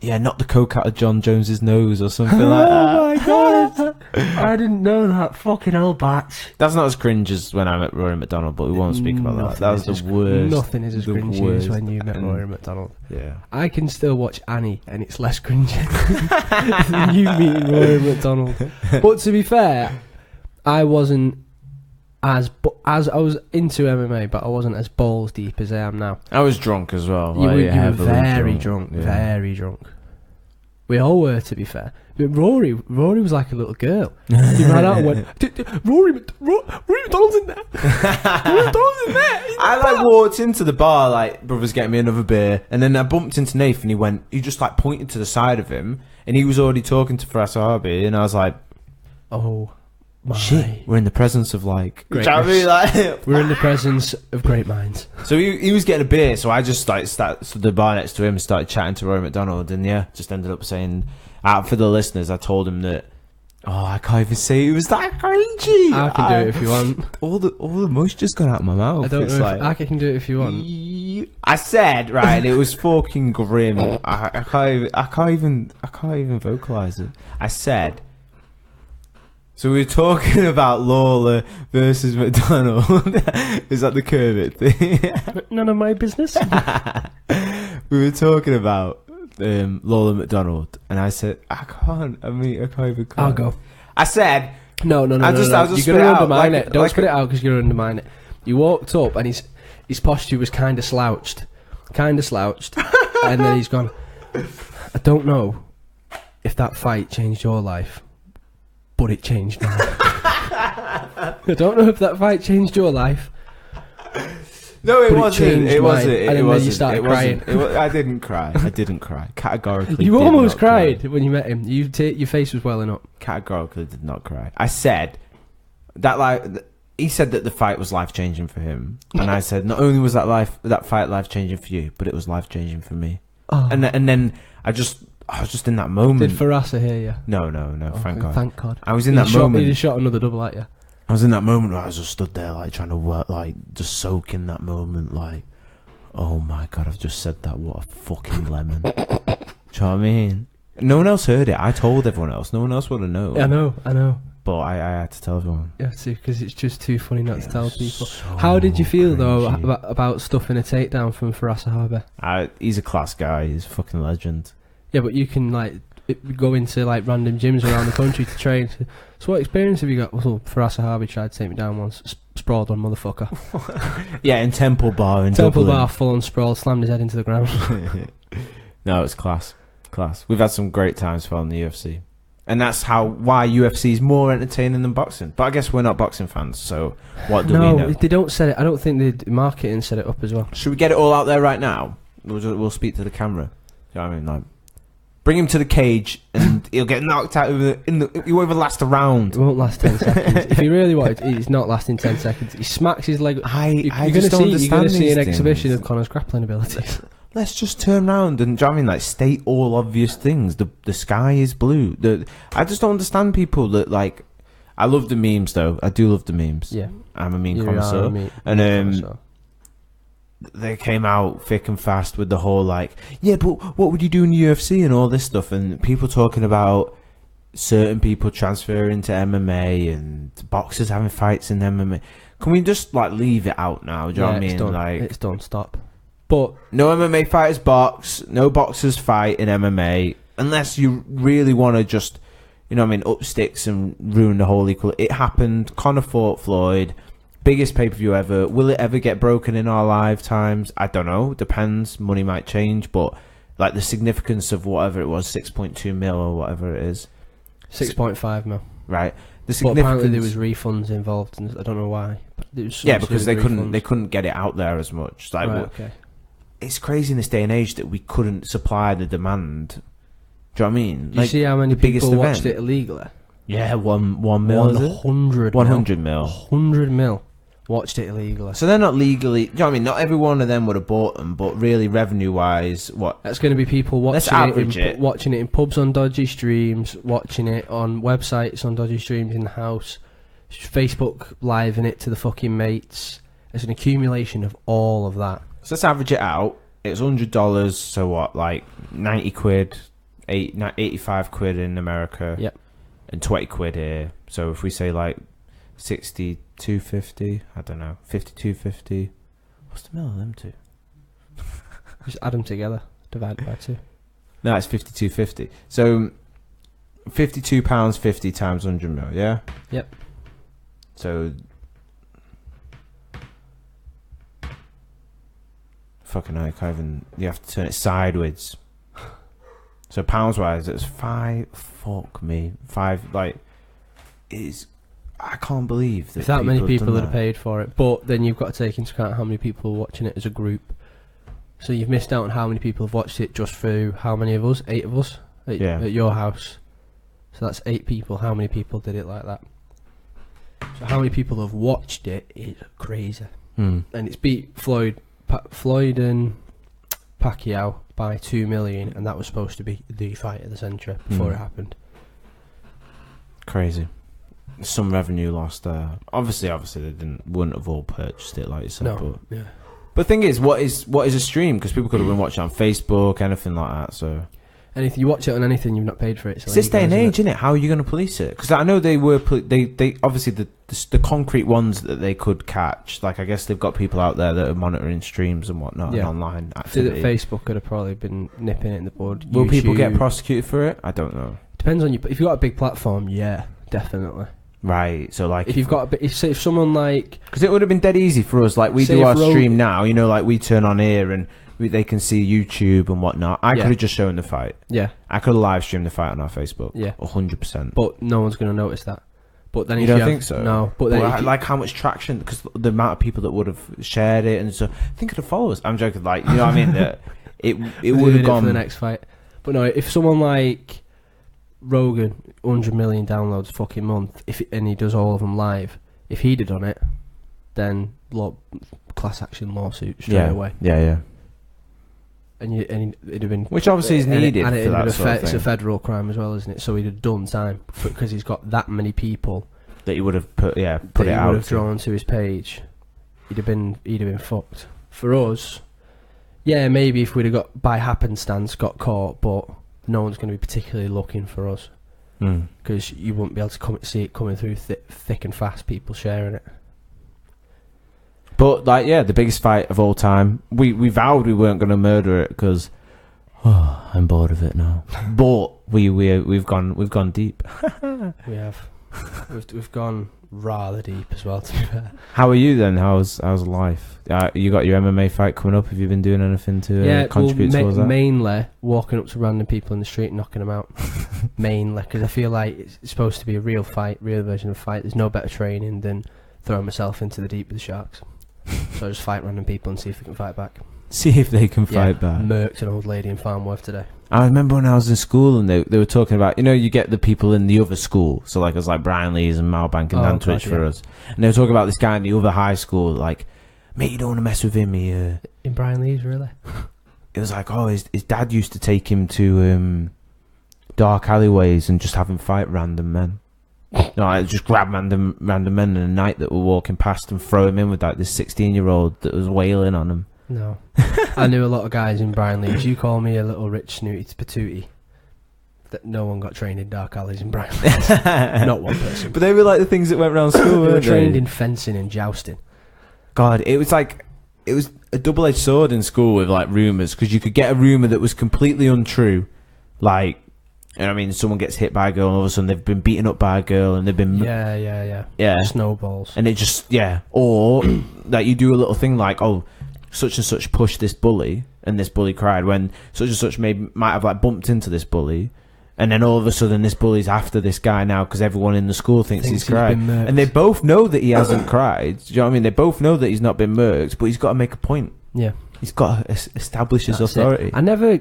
"Yeah, knock the coke out of John Jones's nose" or something like that. Oh my god! I didn't know that. Fucking hell, Batch. That's not as cringe as when I met Rory McDonald, but we won't speak about that. That was the worst. Nothing is as cringy as when you met Rory McDonald. Yeah. I can still watch Annie, and it's less cringy than you meeting Rory McDonald. But to be fair, I wasn't as I was into MMA, but I wasn't as balls deep as I am now. I was drunk as well. You were heavily very drunk, yeah. very drunk. We all were, to be fair. But Rory was like a little girl. He ran out and went, Rory McDonald's in there. Rory McDonald's in there. I like walked into the bar like, brother's getting me another beer, and then I bumped into Nathan. He just like pointed to the side of him, and he was already talking to Faraz Harbi, and I was like, oh my shit, we're in the presence of like, greatness. do you know what I mean? Like, We're in the presence of great minds. so he was getting a beer, so I just like stood the bar next to him and started chatting to Rory McDonald, and yeah, just ended up saying, for the listeners, I told him that, I can't even say it was that cringy. I can do it if you want. All the moisture's gone out of my mouth. I don't It's know like, if I can do it if you want. I said, right, and it was fucking grim. I can't even vocalize it. I said, so we were talking about Lawler versus McDonald. Is that the Kermit thing? None of my business. We were talking about Lawler McDonald, and I said, I can't even. I'll go. I said, No. I was just You're going to spit it out, undermine like- it. Don't like spit it out because you're going to undermine it. You walked up and his posture was kind of slouched. And then he's gone, I don't know if that fight changed your life, but it changed mine. I don't know if that fight changed your life. No, it But it wasn't. changed It mine. wasn't. And then you started crying. I didn't cry. I didn't cry. Categorically. You did almost not cry. cried when you met him. Your face was welling up. Categorically did not cry. I said that he said that the fight was life changing for him, and I said not only was that fight life changing for you, but it was life changing for me. Oh. And then I was just in that moment. Did Farasa hear you? No. Thank God. Thank God. I was in that moment. He just shot another double at you. I was in that moment where I was just stood there, like trying to work, like just soak in that moment, like, oh my God, I've just said that. What a fucking lemon. Do you know what I mean? No one else heard it. I told everyone else. No one else would have known. I know. But I had to tell everyone. Yeah, because it's just too funny not to tell people. So How did you feel though cringy. about stuffing a takedown from Farasa Harbi? He's a class guy. He's a fucking legend. Yeah, but you can go into random gyms around the country to train. So what experience have you got? Well, Farasa Harbi tried to take me down once, sprawled on motherfucker. Yeah, in Temple Bar in Temple Dublin. Bar, full on sprawl, slammed his head into the ground. No, it's class. Class. We've had some great times following the UFC. And that's why UFC is more entertaining than boxing. But I guess we're not boxing fans, so what do we know? No, they don't set it. I don't think the marketing set it up as well. Should we get it all out there right now? We'll speak to the camera. You know what I mean? Like, bring him to the cage and he'll get knocked out he won't even last a round. It won't last 10 seconds. If he really wanted, he's not lasting 10 seconds. He smacks his leg. You're You're going to see an exhibition of Conor's grappling abilities. Let's just turn around and, do you know what I mean, like, state all obvious things. The sky is blue. I just don't understand people that, like... I love the memes, though. I do love the memes. Yeah. I'm a meme connoisseur. And they came out thick and fast with the whole, like, yeah, but what would you do in the UFC and all this stuff? And people talking about certain people transferring to MMA and boxers having fights in MMA. Can we just, like, leave it out now? Do you know what I mean? Done. Like, it's done. Stop. But no MMA fighters box, no boxers fight in MMA, unless you really want to just, you know what I mean, up sticks and ruin the whole equal. It happened. Conor fought Floyd, biggest pay-per-view ever. Will it ever get broken in our lifetimes? I don't know. Depends. Money might change, but like the significance of whatever it was, 6.2 mil or whatever it is. 6.5 mil. Right. The But apparently there was refunds involved, and I don't know why. But because they couldn't get it out there as much. Like, okay. It's crazy in this day and age that we couldn't supply the demand. Do you know what I mean? Do you see how many people watched it illegally? Yeah, 1 mil. 100 mil. 100 mil watched it illegally. So they're not legally. Do you know what I mean? Not every one of them would have bought them, but really, revenue-wise, what? That's going to be people watching Let's average it. Watching it in pubs on dodgy streams, watching it on websites on dodgy streams in the house, Facebook live in it to the fucking mates. It's an accumulation of all of that. So let's average it out. It's $100, so what, like 90 quid, 85 quid in America, yep, and 20 quid here. So if we say like 62.50, I don't know, 52.50. What's the middle of them two? Just add them together, divide by 2. No, it's 52.50. So £52.50 times 100 mil, yeah? Yep. So fucking hell, you have to turn it sideways. So pounds wise, it's 5. Fuck me, 5. Like, I can't believe that. If that many people that have paid for it, but then you've got to take into account how many people are watching it as a group. So you've missed out on how many people have watched it just through how many of us? 8 of us at your house. So that's 8 people. How many people did it like that? So how many people have watched it is crazy. And it's beat Floyd and Pacquiao by 2 million, and that was supposed to be the fight of the century before it happened. Crazy. Some revenue lost there. Obviously they wouldn't have all purchased it like you said. No, but the thing is, what is a stream? Because people could have been watching on Facebook, anything like that. So anything you watch it on anything, you've not paid for it. So it's this day and age, isn't it? How are you going to police it? Because I know they were they obviously the concrete ones that they could catch. Like I guess they've got people out there that are monitoring streams and whatnot and online activity. Facebook could have probably been nipping it in the bud. Will people get prosecuted for it? I don't know. Depends on you. If you've got a big platform, yeah, definitely. Right, so like if you've got if someone like, because it would have been dead easy for us, like we do our stream now, you know, like we turn on here and they can see YouTube and whatnot. I could have just shown the fight. Yeah, I could have live streamed the fight on our Facebook. Yeah, 100%. But no one's going to notice that. But then you don't think so? No, but then like how much traction, because the amount of people that would have shared it and so think of the followers. I'm joking, like you know what I mean. That it would have gone for the next fight. But no, if someone like Rogan, 100 million downloads fucking month, and he does all of them live, if he'd have done it, then class action lawsuit straight away. Yeah. And it'd have been, which obviously is needed, and for that sort of thing. It's a federal crime as well, isn't it? So he'd have done time because he's got that many people that he would have put it out. Would have drawn to his page. He'd have been fucked. For us, yeah, maybe if we'd have got by happenstance got caught, but no one's going to be particularly looking for us because you won't be able to see it coming through thick and fast. People sharing it. But like, yeah, the biggest fight of all time. We vowed we weren't going to murder it because I'm bored of it now. But we've gone deep. We have. We've gone rather deep as well, to be fair. How are you then? How's life? You got your MMA fight coming up. Have you been doing anything to contribute towards that? Mainly walking up to random people in the street and knocking them out. Mainly, because I feel like it's supposed to be a real fight, real version of a fight. There's no better training than throwing myself into the deep with the sharks. So I just fight random people and see if they can fight back. See if they can fight back. Murked an old lady in Farnworth today. I remember when I was in school and they were talking about, you get the people in the other school. So like it was like Brian Lees and Malbank and Dan Twitch for us. And they were talking about this guy in the other high school, like, mate, you don't want to mess with him. In Brian Lees, really? It was like, his dad used to take him to dark alleyways and just have him fight random men. No, just grab random men in the night that were walking past and throw him in with like this 16-year-old that was wailing on him. No. I knew a lot of guys in Brian Lees. You call me a little rich snooty patootie. That no one got trained in dark alleys in Brian Lees. Not one person. But they were like the things that went around school, They were trained in fencing and jousting. God, it was a double-edged sword in school with like rumours, because you could get a rumour that was completely untrue, like, someone gets hit by a girl and all of a sudden they've been beaten up by a girl and they've been Yeah. Snowballs. And it just or that you do a little thing like, such and such pushed this bully and this bully cried when such and such might have like bumped into this bully, and then all of a sudden this bully's after this guy now because everyone in the school thinks he's cried, and they both know that he hasn't cried. Do you know what I mean? They both know that he's not been murked, but he's got to make a point. Yeah, he's got to establish his authority. I never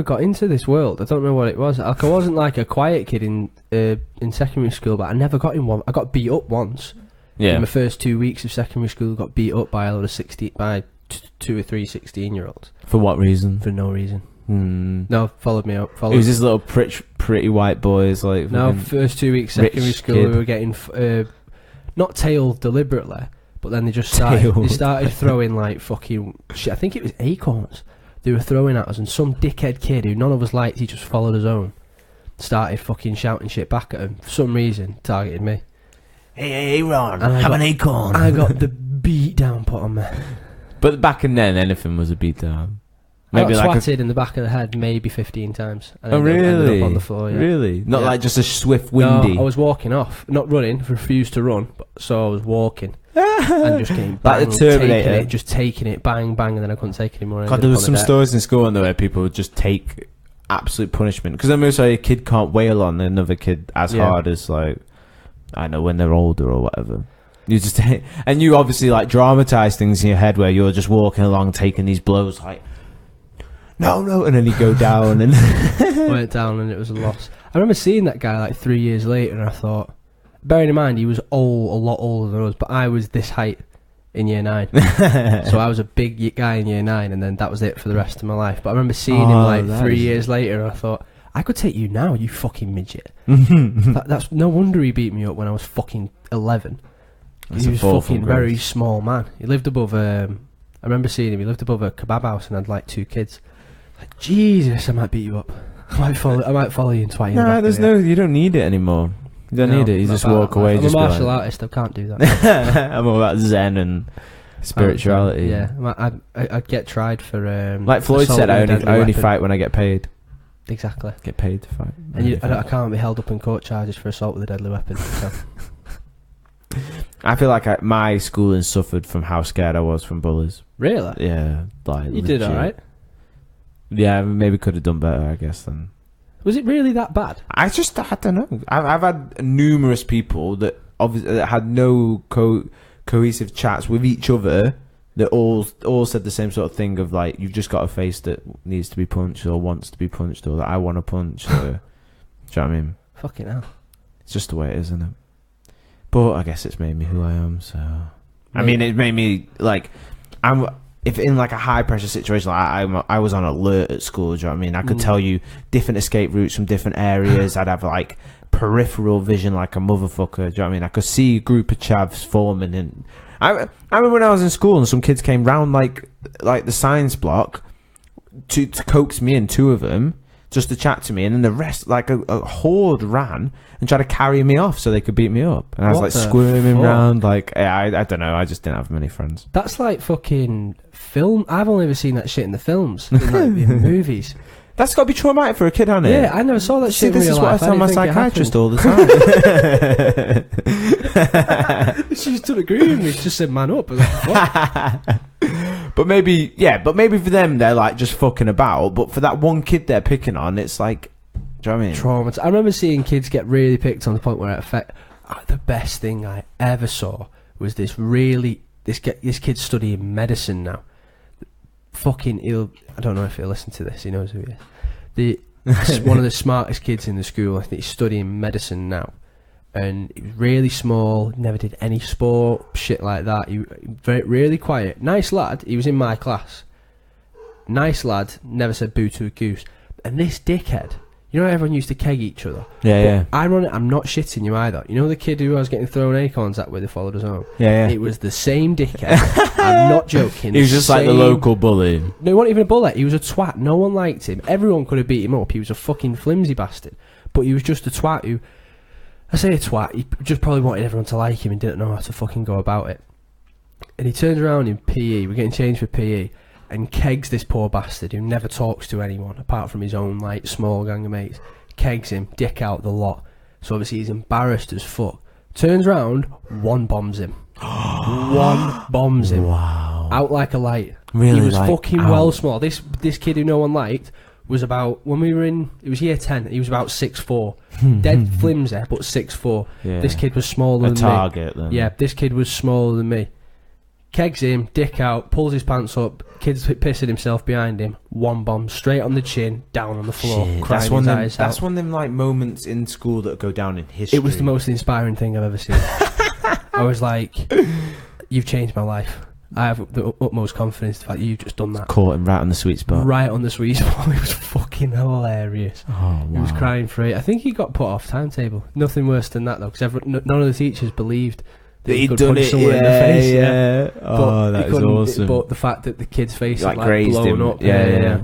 got into this world. I don't know what it was. Like, I wasn't like a quiet kid in secondary school, but I never got in one. I got beat up once. Yeah, in my first 2 weeks of secondary school, got beat up by a lot of 2 or 3 16-year-olds. For what reason? For no reason. No, followed me up. It was this little pretty white boys, like... No, first 2 weeks secondary school, we were getting... not tailed deliberately, but then they just started throwing, like, fucking shit. I think it was acorns they were throwing at us, and some dickhead kid who none of us liked, he just followed his own, started fucking shouting shit back at him. For some reason, targeted me. Hey, Ron, have an acorn. I got the beat down put on me. But back in then, anything was a beat down. Maybe I got swatted in the back of the head maybe 15 times. And really? Ended up on the floor, yeah. Really? Not like just a swift, windy... No, I was walking off. Not running, refused to run, so I was walking. And just getting bang, like the Terminator. taking it, bang, bang, and then I couldn't take it anymore. God, there was some stories in school where people would just take absolute punishment. Because then also a kid can't wail on another kid as hard as, like, I don't know, when they're older or whatever. You just and you obviously like dramatise things in your head where you're just walking along taking these blows like no, and then you go down and went down and it was a loss. I remember seeing that guy like 3 years later and I thought, bearing in mind he was a lot older than us, but I was this height in year 9. So I was a big guy in year 9, and then that was it for the rest of my life. But I remember seeing him like 3 years later and I thought, I could take you now, you fucking midget. That's no wonder he beat me up when I was fucking 11. He was fucking very small man. He lived above I remember seeing him, he lived above a kebab house and had like 2 kids. Like, Jesus, I might beat you up. I might follow you and twat you. No, there's no, you don't need it anymore. You don't need it. You just walk away. I'm a martial artist. I can't do that. I'm all about Zen and spirituality. Yeah, I'd get tried for. Like Floyd said, I only fight when I get paid. Exactly. Get paid to fight. And I can't be held up in court charges for assault with a deadly weapon. So. I feel like my schooling suffered from how scared I was from bullies. Really? Yeah, like you did all right. Yeah, maybe could have done better, I guess. Then was it really that bad? I don't know. I've had numerous people that obviously that had no cohesive chats with each other that all said the same sort of thing of like, you've just got a face that needs to be punched or wants to be punched or that I want to punch. Do you know what I mean? Fucking hell. It's just the way it is, isn't it? But I guess it's made me who I am. So I mean, it made me like if in like a high pressure situation, like I was on alert at school. Do you know what I mean? I could tell you different escape routes from different areas. I'd have like peripheral vision like a motherfucker. Do you know what I mean? I could see a group of chavs forming. And I remember when I was in school and some kids came round like the science block to coax me in, 2 of them, just to chat to me, and then the rest, like a horde, ran and tried to carry me off so they could beat me up. And I was like squirming around, like I don't know, I just didn't have many friends. That's like fucking film. I've only ever seen that shit in the films, in, like, in movies. That's got to be traumatic for a kid, hasn't it? Yeah, I never saw that See, shit. this in is real what I life. tell my didn't think it psychiatrist happened. all the time. She just didn't agree with me. She just said, "Man up." I was like, what? But maybe for them they're like just fucking about. But for that one kid they're picking on, it's like, do you know what I mean? Traumatized. I remember seeing kids get really picked on the point where it affect. The best thing I ever saw was this kid studying medicine now. Fucking ill. I don't know if he'll listen to this. He knows who he is. One of the smartest kids in the school. I think he's studying medicine now, and he was really small. Never did any sport shit like that. He really quiet. Nice lad. He was in my class. Nice lad. Never said boo to a goose. And this dickhead. You know how everyone used to keg each other? Yeah. I'm not shitting you either. You know the kid who I was getting thrown acorns at with, they followed us home? Yeah. It was the same dickhead. I'm not joking. He was just like the local bully. No, he wasn't even a bully. He was a twat. No one liked him. Everyone could have beat him up. He was a fucking flimsy bastard. But he was just a twat who... I say a twat. He just probably wanted everyone to like him and didn't know how to fucking go about it. And he turns around in PE. We're getting changed for PE. And kegs this poor bastard who never talks to anyone apart from his own like small gang of mates. Kegs him, dick out the lot. So obviously he's embarrassed as fuck. Turns round, one bombs him. One bombs him. Wow. Out like a light. Really, he was like, fucking out. well small. This kid who no one liked was about, when we were in, it was year 10, he was about 6'4". Dead flimsy, but 6'4". Yeah. This kid was smaller than target, me. then. Yeah, this kid was smaller than me. Kegs him, dick out, pulls his pants up, kid's pissing himself behind him, one bomb straight on the chin, down on the floor, Shit, crying his eyes out. that's one of them like moments in school that go down in history. It was the most inspiring thing I've ever seen. I was like, you've changed my life. I have the utmost confidence in the fact that you've just done that. Caught him right on the sweet spot. Right on the sweet spot. It was fucking hilarious. Oh, wow. He was crying for it. I think he got put off timetable. Nothing worse than that though, because none of the teachers believed that he could done punch it, someone in the face. Yeah. Oh, that is awesome. But the fact that the kid's face Like had grazed blown him. up, Yeah.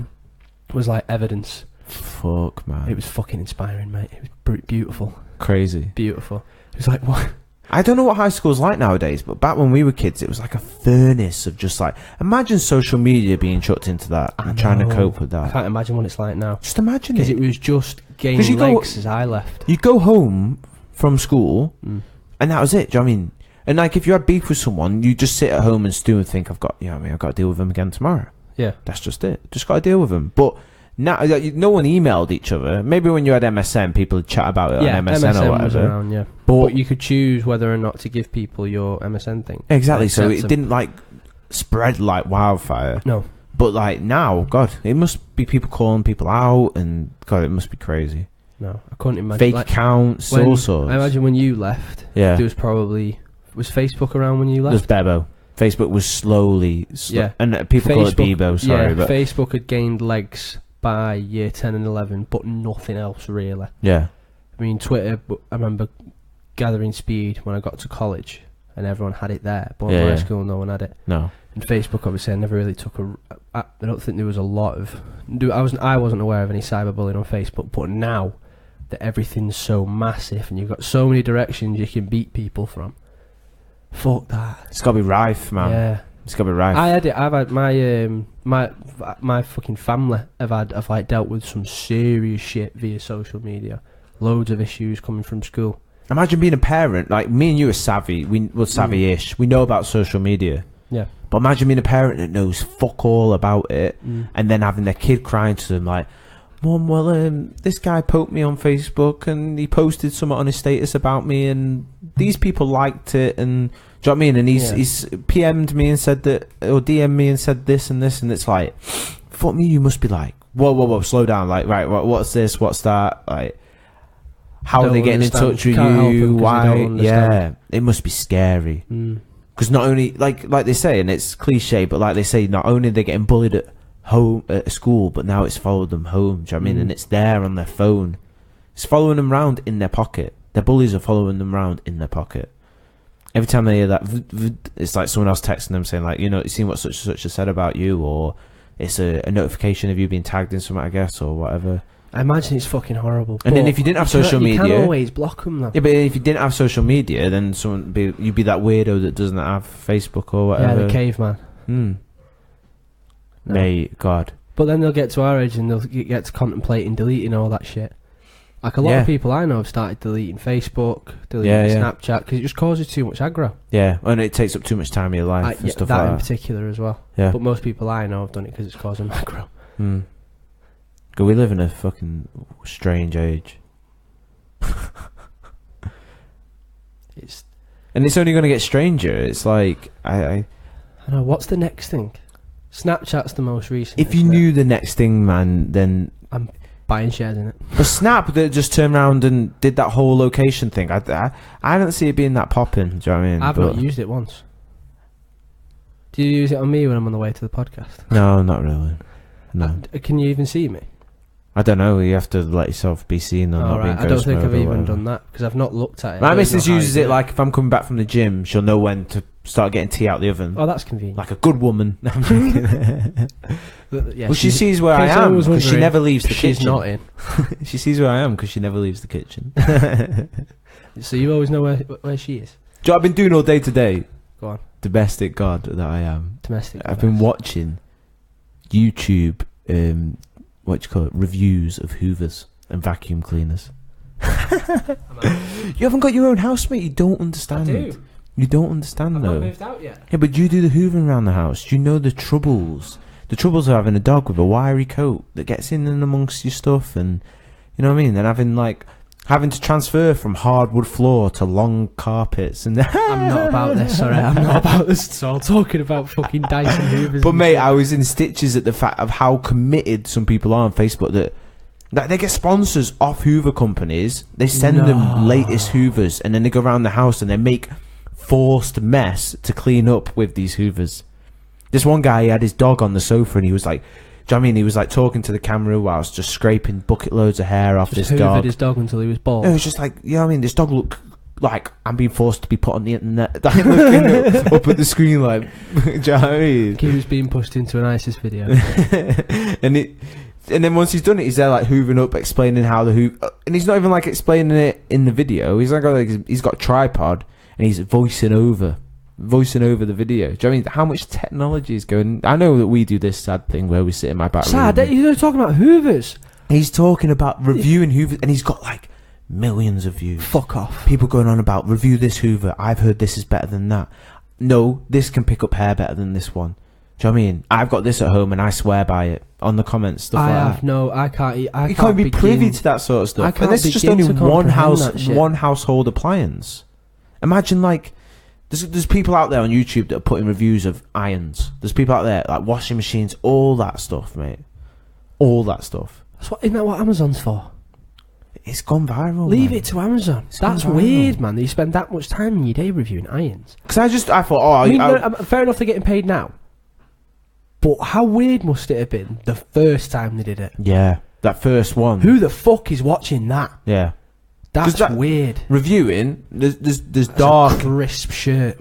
was like evidence. Fuck, man. It was fucking inspiring, mate. It was beautiful, crazy. beautiful. It was like, what? I don't know what high school's like nowadays, but back when we were kids, it was like a furnace of just like, imagine social media being chucked into that and trying to cope with I that. can't imagine what it's like now. Just imagine Because it. it was just gaining legs as I left. You go home from school, and that was it. Do you know what I mean? And like, if you had beef with someone, you just sit at home and stew and think, I've got to deal with them again tomorrow. Yeah. That's just it. Just got to deal with them. But now, no one emailed each other. Maybe when you had MSN, people would chat about it on MSN or whatever. Was around, yeah. But you could choose whether or not to give people your MSN thing. Exactly. Like, So it didn't like spread like wildfire. No. But like now, God, it must be people calling people out, and God, it must be crazy. No, I couldn't imagine. Fake like, accounts, all sorts. I imagine when you left, Yeah. there was probably... Was Facebook around when you There's left? Bebo. Facebook was slowly... Yeah. And people call it Bebo, sorry. Yeah, but Facebook had gained legs by year 10 and 11, but nothing else really. yeah. I mean, Twitter, I remember gathering speed when I got to college, and everyone had it there, but in high school no one had it. No. And Facebook, obviously, I never really took I don't think there was a lot of... I wasn't aware of any cyberbullying on Facebook, but now that everything's so massive and you've got so many directions you can beat people from, fuck that. It's got to be rife, man. Yeah. It's got to be rife. I had it. I've had my fucking family have like dealt with some serious shit via social media. Loads of issues coming from school. Imagine being a parent. Like, me and you are savvy. We're savvy-ish. We know about social media. Yeah. But imagine being a parent that knows fuck all about it, and then having their kid crying to them like, Mum, well, this guy poked me on Facebook and he posted something on his status about me and these people liked it, and do you know what I mean? And he's PM'd me and said that, or DM'd me and said this and this, and it's like, fuck me, you must be like, whoa, slow down, like, right, what's this, what's that, like, how are they getting in touch with you, why, yeah, it must be scary, because not only, like they say, and it's cliche, but like they say, not only are they getting bullied at home, at school, but now it's followed them home, do you know what I mean? And it's there on their phone, it's following them around in their pocket. Their bullies are following them around in their pocket. Every time they hear that, it's like someone else texting them saying, like, you know, you seen what such and such has said about you, or it's a notification of you being tagged in something, I guess, or whatever. I imagine it's fucking horrible. And then if you didn't have social media, you can always block them though. Yeah, but if you didn't have social media, then you'd be that weirdo that doesn't have Facebook or whatever. Yeah, the caveman. Mate, God. But then they'll get to our age and they'll get to contemplating deleting all that shit. Like a lot of people I know have started deleting Facebook, deleting Snapchat, because it just causes too much aggro. Yeah, and it takes up too much time in your life and stuff that like that. in particular as well. Yeah. But most people I know have done it because it's causing aggro. Because we live in a fucking strange age. And it's only going to get stranger. It's like, I know, what's the next thing? Snapchat's the most recent. If you knew the next thing, man, then... I'm buying shares in it. But Snap, that just turned around and did that whole location thing. I don't see it being that popping. Do you know what I mean? I've not used it once. Do you use it on me when I'm on the way to the podcast? No, not really. No. Can you even see me? I don't know. You have to let yourself be seen or not being I don't think I've even done that because I've not looked at it. My missus uses it like if I'm coming back from the gym, she'll know when to start getting tea out the oven. Oh, that's convenient. Like a good woman. Yeah, well, she sees where I am because she never leaves the kitchen. She's not in. She sees where I am because she never leaves the kitchen. So you always know where she is. Do you know what I've been doing all day today? Go on. Domestic god that I am. Domestic. I've been watching YouTube. What do you call it? Reviews of Hoovers and vacuum cleaners. You haven't got your own house, mate. You don't understand. I do. You don't understand, I've though. not moved out yet. Yeah, but you do the hoovering around the house. Do you know the troubles? The troubles of having a dog with a wiry coat that gets in and amongst your stuff, and you know what I mean. And having to transfer from hardwood floor to long carpets. And I'm not about this. Sorry, I'm not about this. So I'm talking about fucking Dyson Hoovers. But mate, I was in stitches at the fact of how committed some people are on Facebook that they get sponsors off Hoover companies. They send them latest Hoovers, and then they go around the house and they make forced mess to clean up with these Hoovers. This one guy, he had his dog on the sofa, and he was like, do you know what I mean? He was like talking to the camera whilst just scraping bucket loads of hair off this dog. His dog until he was bald. It was just like, you know what I mean? This dog looked like I'm being forced to be put on the internet. Like looking up at the screen, like, do you know what I mean? He was being pushed into an ISIS video. And then once he's done it, he's there like hoovering up, explaining how the hoover, and he's not even like explaining it in the video. He's like, he's got a tripod and he's voicing over the video. Do you know what I mean? How much technology is going? I know that we do this sad thing where we sit in my back room. Sad? You're talking about Hoovers. He's talking about reviewing Hoovers, and he's got like millions of views. Fuck off. People going on about review this Hoover. I've heard this is better than that. No, this can pick up hair better than this one. Do you know what I mean? I've got this at home and I swear by it on the comments. Stuff like that. I can't. You can't be privy to that sort of stuff. And this is just only one household appliance. Imagine like there's people out there on YouTube that are putting reviews of irons. There's people out there like washing machines, all that stuff, mate. All that stuff. Isn't that what Amazon's for? It's gone viral. Leave man. it to Amazon. That's weird, man. That you spend that much time in your day reviewing irons. Because I thought, fair enough, they're getting paid now. But how weird must it have been the first time they did it? Yeah, that first one. Who the fuck is watching that? Yeah, that's weird. Reviewing, there's dark, crisp shirt.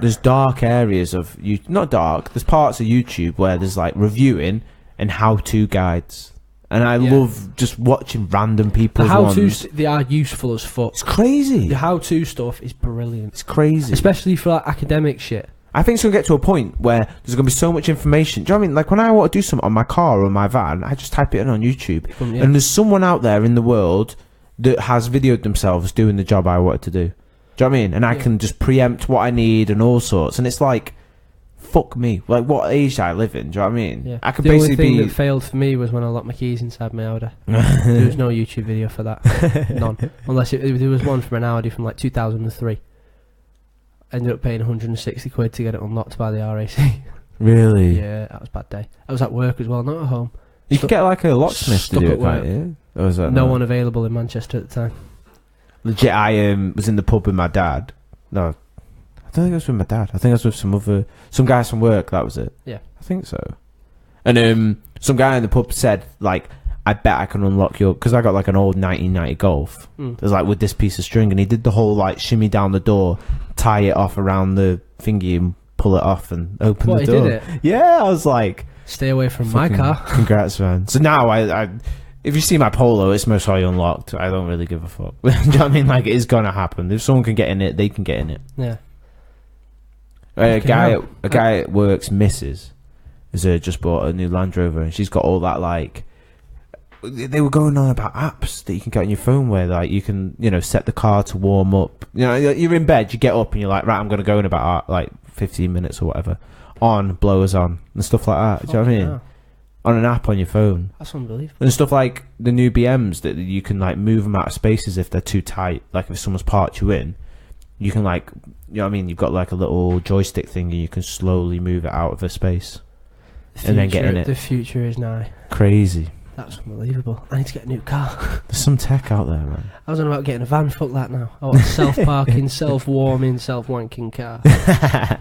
There's dark areas of YouTube, not dark. There's parts of YouTube where there's like reviewing and how-to guides, and I love just watching random people's how-tos. They are useful as fuck. It's crazy. The how-to stuff is brilliant. It's crazy, especially for like academic shit. I think it's going to get to a point where there's going to be so much information. Do you know what I mean? Like when I want to do something on my car or my van, I just type it in on YouTube. And there's someone out there in the world that has videoed themselves doing the job I wanted to do. Do you know what I mean? And I can just preempt what I need and all sorts. And it's like, fuck me. Like what age I live in, do you know what I mean? Yeah. I could the basically only thing that failed for me was when I locked my keys inside my Audi. There was no YouTube video for that. None. Unless there was one from an Audi from like 2003. Ended up paying 160 quid to get it unlocked by the RAC. Really? Yeah, that was a bad day. I was at work as well, not at home. You could get like a locksmith to do it, can't you? Or was that no one available in Manchester at the time. Legit, I was in the pub with my dad. No, I don't think I was with my dad. I think I was with some guys from work. That was it. Yeah, I think so. And some guy in the pub said like, I bet I can unlock your, because I got like an old 1990 Golf. It was like with this piece of string, and he did the whole like shimmy down the door, tie it off around the thingy and pull it off and open the door. He did it? Yeah, I was like, stay away from my car. Congrats, man. So now I if you see my Polo, it's most probably unlocked. I don't really give a fuck. Do you know what I mean? Like it is gonna happen. If someone can get in it, they can get in it. Yeah. A guy at work's missus has just bought a new Land Rover, and she's got all that like. They were going on about apps that you can get on your phone where like you can set the car to warm up. You're in bed, you get up and you're like, right, I'm gonna go in about like 15 minutes or whatever. On blowers on and stuff like that. Do you know what I mean? Yeah. On an app on your phone. That's unbelievable. And stuff like the new BMs that you can like move them out of spaces if they're too tight. Like if someone's parked you in, you can like, you know what I mean? You've got like a little joystick thing and you can slowly move it out of a space and then get in it. The future is nigh. Crazy. That's unbelievable. I need to get a new car. There's some tech out there, man. I was on about getting a van. Fuck that now. I want a self-parking, self-warming, self-wanking car.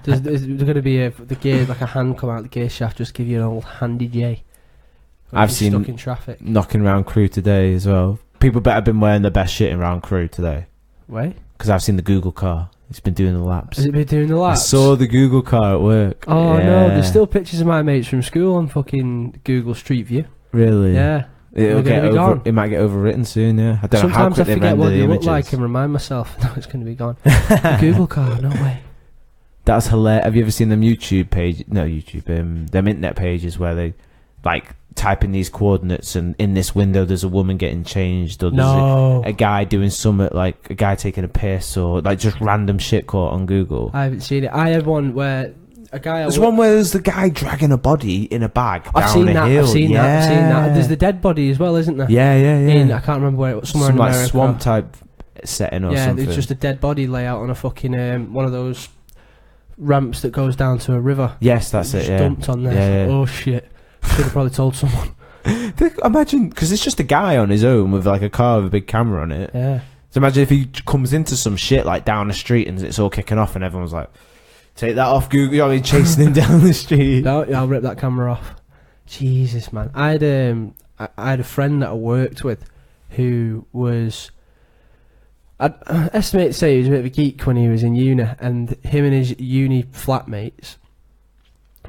There's going to be the gear, like a hand come out the gear shaft, just give you an old handy J. I've seen stuck in traffic. Knocking around crew today as well. People better have been wearing the best shit in round crew today. Wait? Because I've seen the Google car. It's been doing the laps. Has it been doing the laps? I saw the Google car at work. Oh yeah. no, there's still pictures of my mates from school on fucking Google Street View. Really? Yeah. It might get overwritten soon, yeah. I don't know how Sometimes quick I forget what they look images. like and remind myself, no, it's going to be gone. The Google car, no way. That's hilarious. Have you ever seen them YouTube page? No, YouTube. Them internet pages where they like type in these coordinates and in this window there's a woman getting changed or there's a guy doing something, like a guy taking a piss or like just random shit caught on Google. I haven't seen it. I had one where a guy. There's one where there's the guy dragging a body in a bag down a hill. I've seen that. There's the dead body as well, isn't there? Yeah. I can't remember where it was. Somewhere in like America. swamp type setting or something. Yeah, it's just a dead body layout on a fucking one of those ramps that goes down to a river. Yes, that's it. Yeah. Dumped on there. Yeah. Oh shit! Should have probably told someone. Imagine, because it's just a guy on his own with like a car with a big camera on it. Yeah. So imagine if he comes into some shit like down the street and it's all kicking off and everyone's like, take that off, Google. You know what I mean? Chasing him down the street. No, I'll rip that camera off. Jesus, man. I had a friend that I worked with who was, I'd estimate to say he was a bit of a geek when he was in uni, and him and his uni flatmates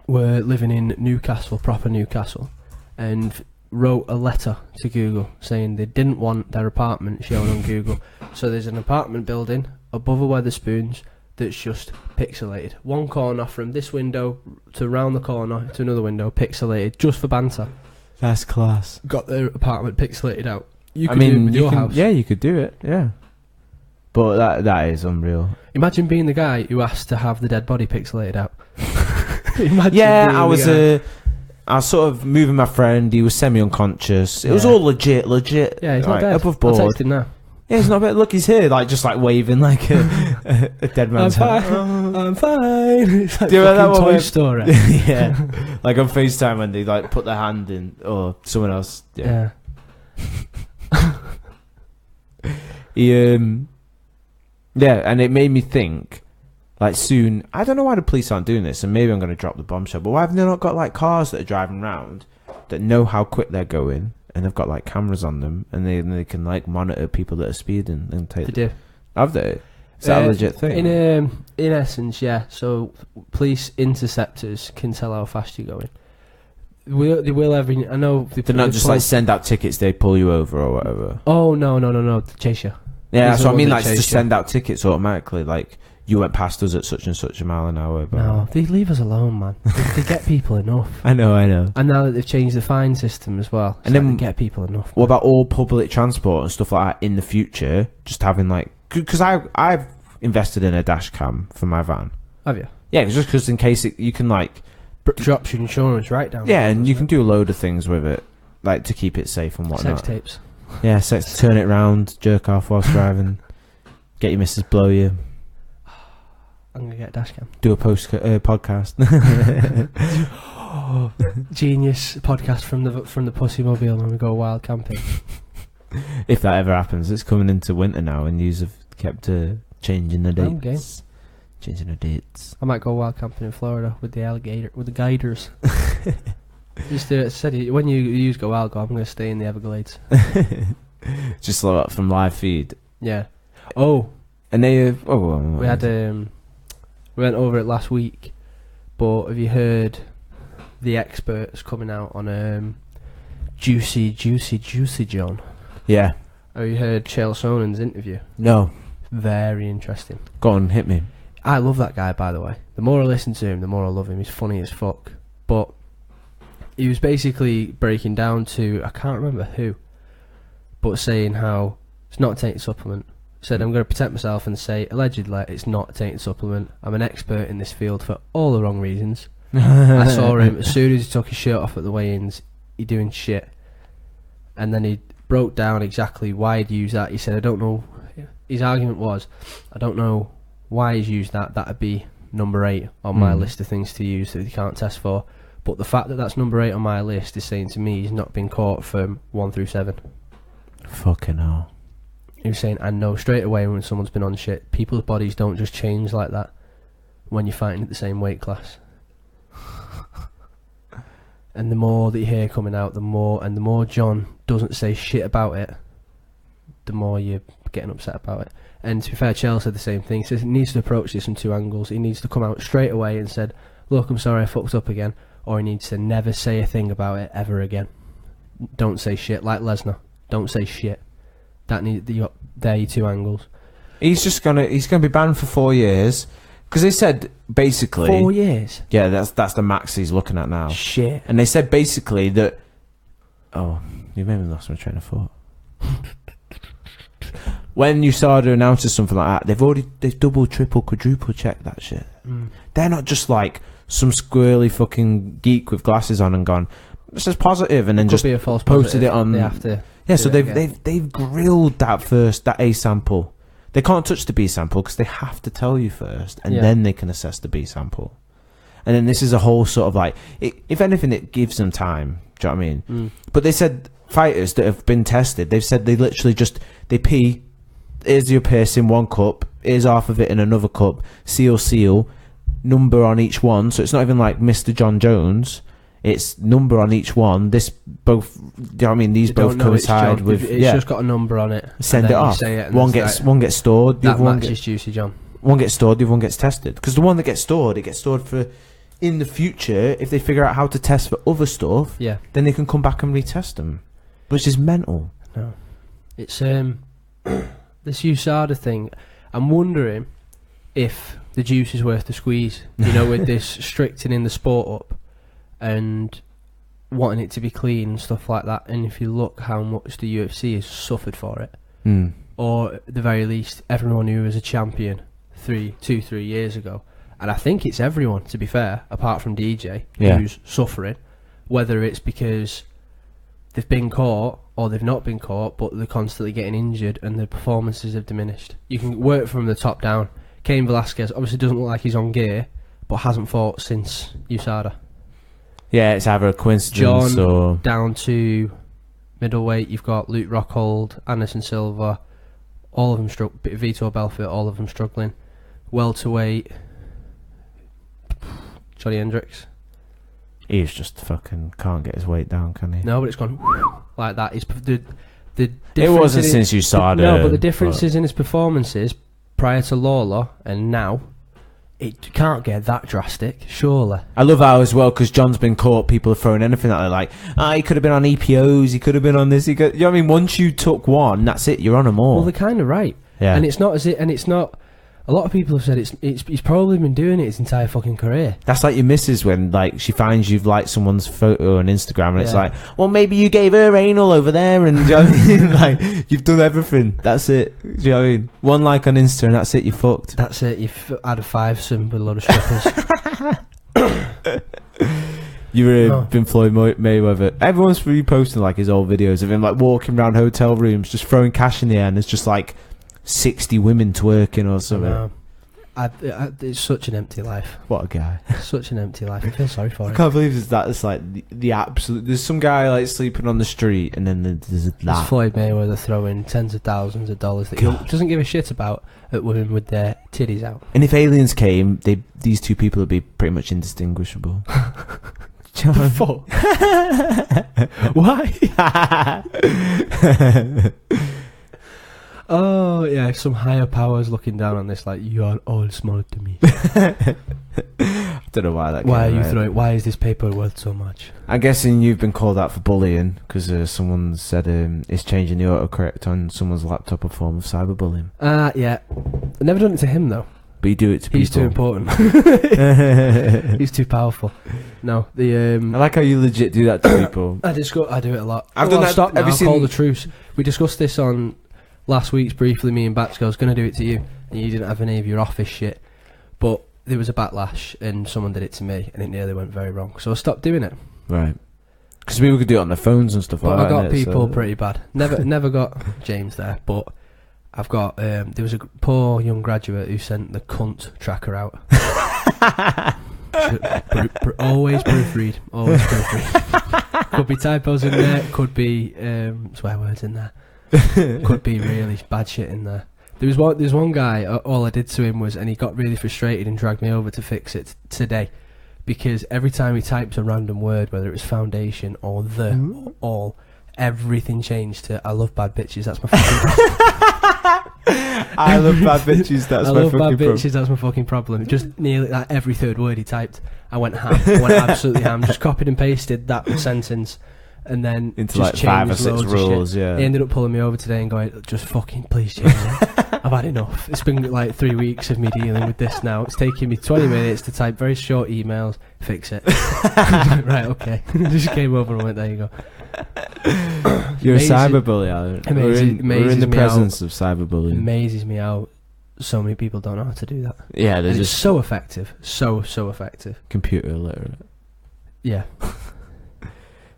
were living in Newcastle, proper Newcastle, and wrote a letter to Google saying they didn't want their apartment shown on Google. So there's an apartment building above a Wetherspoons that's just pixelated. One corner from this window to round the corner to another window, pixelated, just for banter. That's class. Got their apartment pixelated out. You could do do it with your house. Yeah, you could do it, yeah. But that is unreal. Imagine being the guy who asked to have the dead body pixelated out. Imagine I was sort of moving my friend. He was semi-unconscious. It was all legit. Yeah, he's not right, dead. above board. I'll text him now. Yeah, he's not bad. Look, he's here, like just like waving like a dead man's I'm hand. fine. I'm fine. It's like Do you remember that fucking one Toy where- Story. Yeah, like on FaceTime when they like put their hand in, or someone else. Yeah. Yeah, and it made me think, like soon, I don't know why the police aren't doing this, and maybe I'm going to drop the bombshell, but why have they not got like cars that are driving around that know how quick they're going, and they've got like cameras on them, and they can like monitor people that are speeding and take. They do. Have they? Is that a legit thing? In essence, yeah. So police interceptors can tell how fast you're going. They will every. I know They're not just like send out tickets; they pull you over or whatever. Oh no! They chase you. Yeah, These that's are what I mean. what Like, they just chase you. send out tickets automatically. Like, you went past us at such and such a mile an hour. But No, they leave us alone, man. They get people enough. I know. And now that they've changed the fine system as well, And then- they get people enough. What about all public transport and stuff like that in the future? Just having like, because I've invested in a dash cam for my van. Have you? Yeah, just because in case you can like, Drops your insurance right down. yeah, and you can do a load of things with it, like to keep it safe and whatnot. Sex tapes. Yeah, turn it round, jerk off whilst driving, get your missus blow you, I'm gonna get a dash cam. do a podcast. Genius podcast from the Pussy Mobile when we go wild camping. If that ever happens, it's coming into winter now, and yous have kept changing the dates. Okay. Changing the dates. I might go wild camping in Florida with the guiders. Just said when you go wild, I'm gonna stay in the Everglades. Just like that from live feed. Yeah. Oh, And they we had we went over it last week, but have you heard the experts coming out on Juicy John? Yeah. Have you heard Chael Sonen's interview? No. Very interesting. Go on, hit me. I love that guy, by the way. The more I listen to him, the more I love him. He's funny as fuck. But he was basically breaking down to, I can't remember who, but saying how it's not a tainted supplement. Said, I'm going to protect myself and say, allegedly, it's not a tainted supplement. I'm an expert in this field for all the wrong reasons. I saw him, as soon as he took his shirt off at the weigh-ins, he doing shit. And then he broke down exactly why he'd used that. He said, I don't know, his argument was, I don't know why he's used that. That'd be number 8 on my list of things to use that he can't test for. But the fact that that's number 8 on my list is saying to me he's not been caught from 1 through 7. Fucking hell. He was saying, I know straight away when someone's been on shit. People's bodies don't just change like that when you're fighting at the same weight class. And the more that you hear coming out, the more John doesn't say shit about it, the more you're getting upset about it. And to be fair, Chell said the same thing. He says he needs to approach this from 2 angles. He needs to come out straight away and said, look, I'm sorry I fucked up again. Or he needs to never say a thing about it ever again. Don't say shit, like Lesnar. Don't say shit. There are your 2 angles. He's gonna be banned for 4 years because they said basically 4 years. Yeah, that's the max he's looking at now. Shit. And they said basically that. Oh, you made me lost my train of thought. When USADA announces something like that, they've double, triple, quadruple checked that shit. They're not just like some squirrely fucking geek with glasses on and gone, this is positive, and then just be a false posted positive. it on. They have to. Yeah, so they've grilled that A sample. They can't touch the B sample because they have to tell you first, and then they can assess the B sample. And then this is a whole sort of like, if anything, it gives them time. Do you know what I mean? But they said fighters that have been tested, they've said they literally they pee. Here's your piss in 1 cup. Here's half of it in another cup. Seal. Number on each one. So it's not even like Mr. John Jones. It's number on each one. This both, do you know what I mean? These both coincide with. It's just got a number on it. Send it off. One gets stored. The that other one matches Juicy John. One gets stored. The other one gets tested. Because the one that gets stored, it gets stored for in the future. If they figure out how to test for other stuff, then they can come back and retest them, which is mental. No, it's this USADA thing. I'm wondering if the juice is worth the squeeze. You know, with this strictening the sport up and wanting it to be clean and stuff like that. And if you look how much the UFC has suffered for it, or at the very least, everyone who was a champion 3 years ago, and I think it's everyone, to be fair, apart from DJ, who's suffering, whether it's because they've been caught or they've not been caught, but they're constantly getting injured and their performances have diminished. You can work from the top down. Cain Velasquez obviously doesn't look like he's on gear, but hasn't fought since USADA. Yeah, it's either a coincidence or... down to middleweight, you've got Luke Rockhold, Anderson Silva, all of them Vitor Belfort, all of them struggling. Welterweight, Johnny Hendricks. He's just fucking can't get his weight down, can he? No, but it's gone like that. The it wasn't since USADA. No, but the differences in his performances prior to Lawler and now, it can't get that drastic, surely. I love how as well, because John's been caught, people are throwing anything at it like, he could have been on EPOs, he could have been on this, you know what I mean? Once you took one, that's it, you're on them all. Well, they're kind of right. Yeah. And it's not, a lot of people have said he's probably been doing it his entire fucking career. That's like your missus when like she finds you've liked someone's photo on Instagram and it's like, well, maybe you gave her anal over there, and you know what I mean? Like, you've done everything. That's it. Do you know what I mean? One like on Insta and that's it, you're fucked. That's it, you've had a 5-some with a lot of strippers. You've been Floyd Mayweather. Everyone's reposting like his old videos of him like walking around hotel rooms just throwing cash in the air, and it's just like 60 women twerking or something. It's such an empty life. What a guy. Such an empty life. I feel sorry for him. I can't believe it's like the absolute. There's some guy like sleeping on the street, and then there's that. There's Floyd Mayweather throwing tens of thousands of dollars that he doesn't give a shit about at women with their titties out. And if aliens came, these two people would be pretty much indistinguishable. Fuck. Why? Oh yeah, some higher powers looking down on this, like, you are all smaller to me. I don't know why that. Why are you throwing? Why is this paper worth so much? I'm guessing you've been called out for bullying because someone said it's changing the autocorrect on someone's laptop a form of cyberbullying. Yeah, I've never done it to him though. but you do it to people. He's too important. He's too powerful. No, I like how you legit do that to people. I do it a lot. I've done that. Stop now. Have you seen Call the truce. We discussed this on last week's briefly. Me and Batch, I was going to do it to you, and you didn't have any of your office shit. But there was a backlash, and someone did it to me, and it nearly went very wrong. So I stopped doing it. Right. Because people could do it on their phones and stuff like that. I got people pretty bad. Never got James there, but I've got. There was a poor young graduate who sent the cunt tracker out. Always proofread. Always proofread. Could be typos in there. Could be swear words in there. Could be really bad shit in there. There's one guy. All I did to him was, and he got really frustrated and dragged me over to fix it today, because every time he types a random word, whether it was foundation or or all, everything changed to "I love bad bitches." That's my fucking. I love bad bitches. That's my fucking problem. I love bad bitches. That's my fucking problem. Just nearly like every third word he typed, I went ham. I went absolutely ham. Just copied and pasted that sentence, and then into just like 5 or 6 rules. Yeah. He ended up pulling me over today and going, "Just fucking please change it. I've had enough. It's been like 3 weeks of me dealing with this now. It's taking me 20 minutes to type very short emails. Fix it." Right, okay. Just came over and went, "There you go." You're a cyberbully, Alan. We're in the presence of cyberbullying. Amazes me how so many people don't know how to do that. Yeah, they're and just it's so effective. So effective. Computer illiterate. Yeah.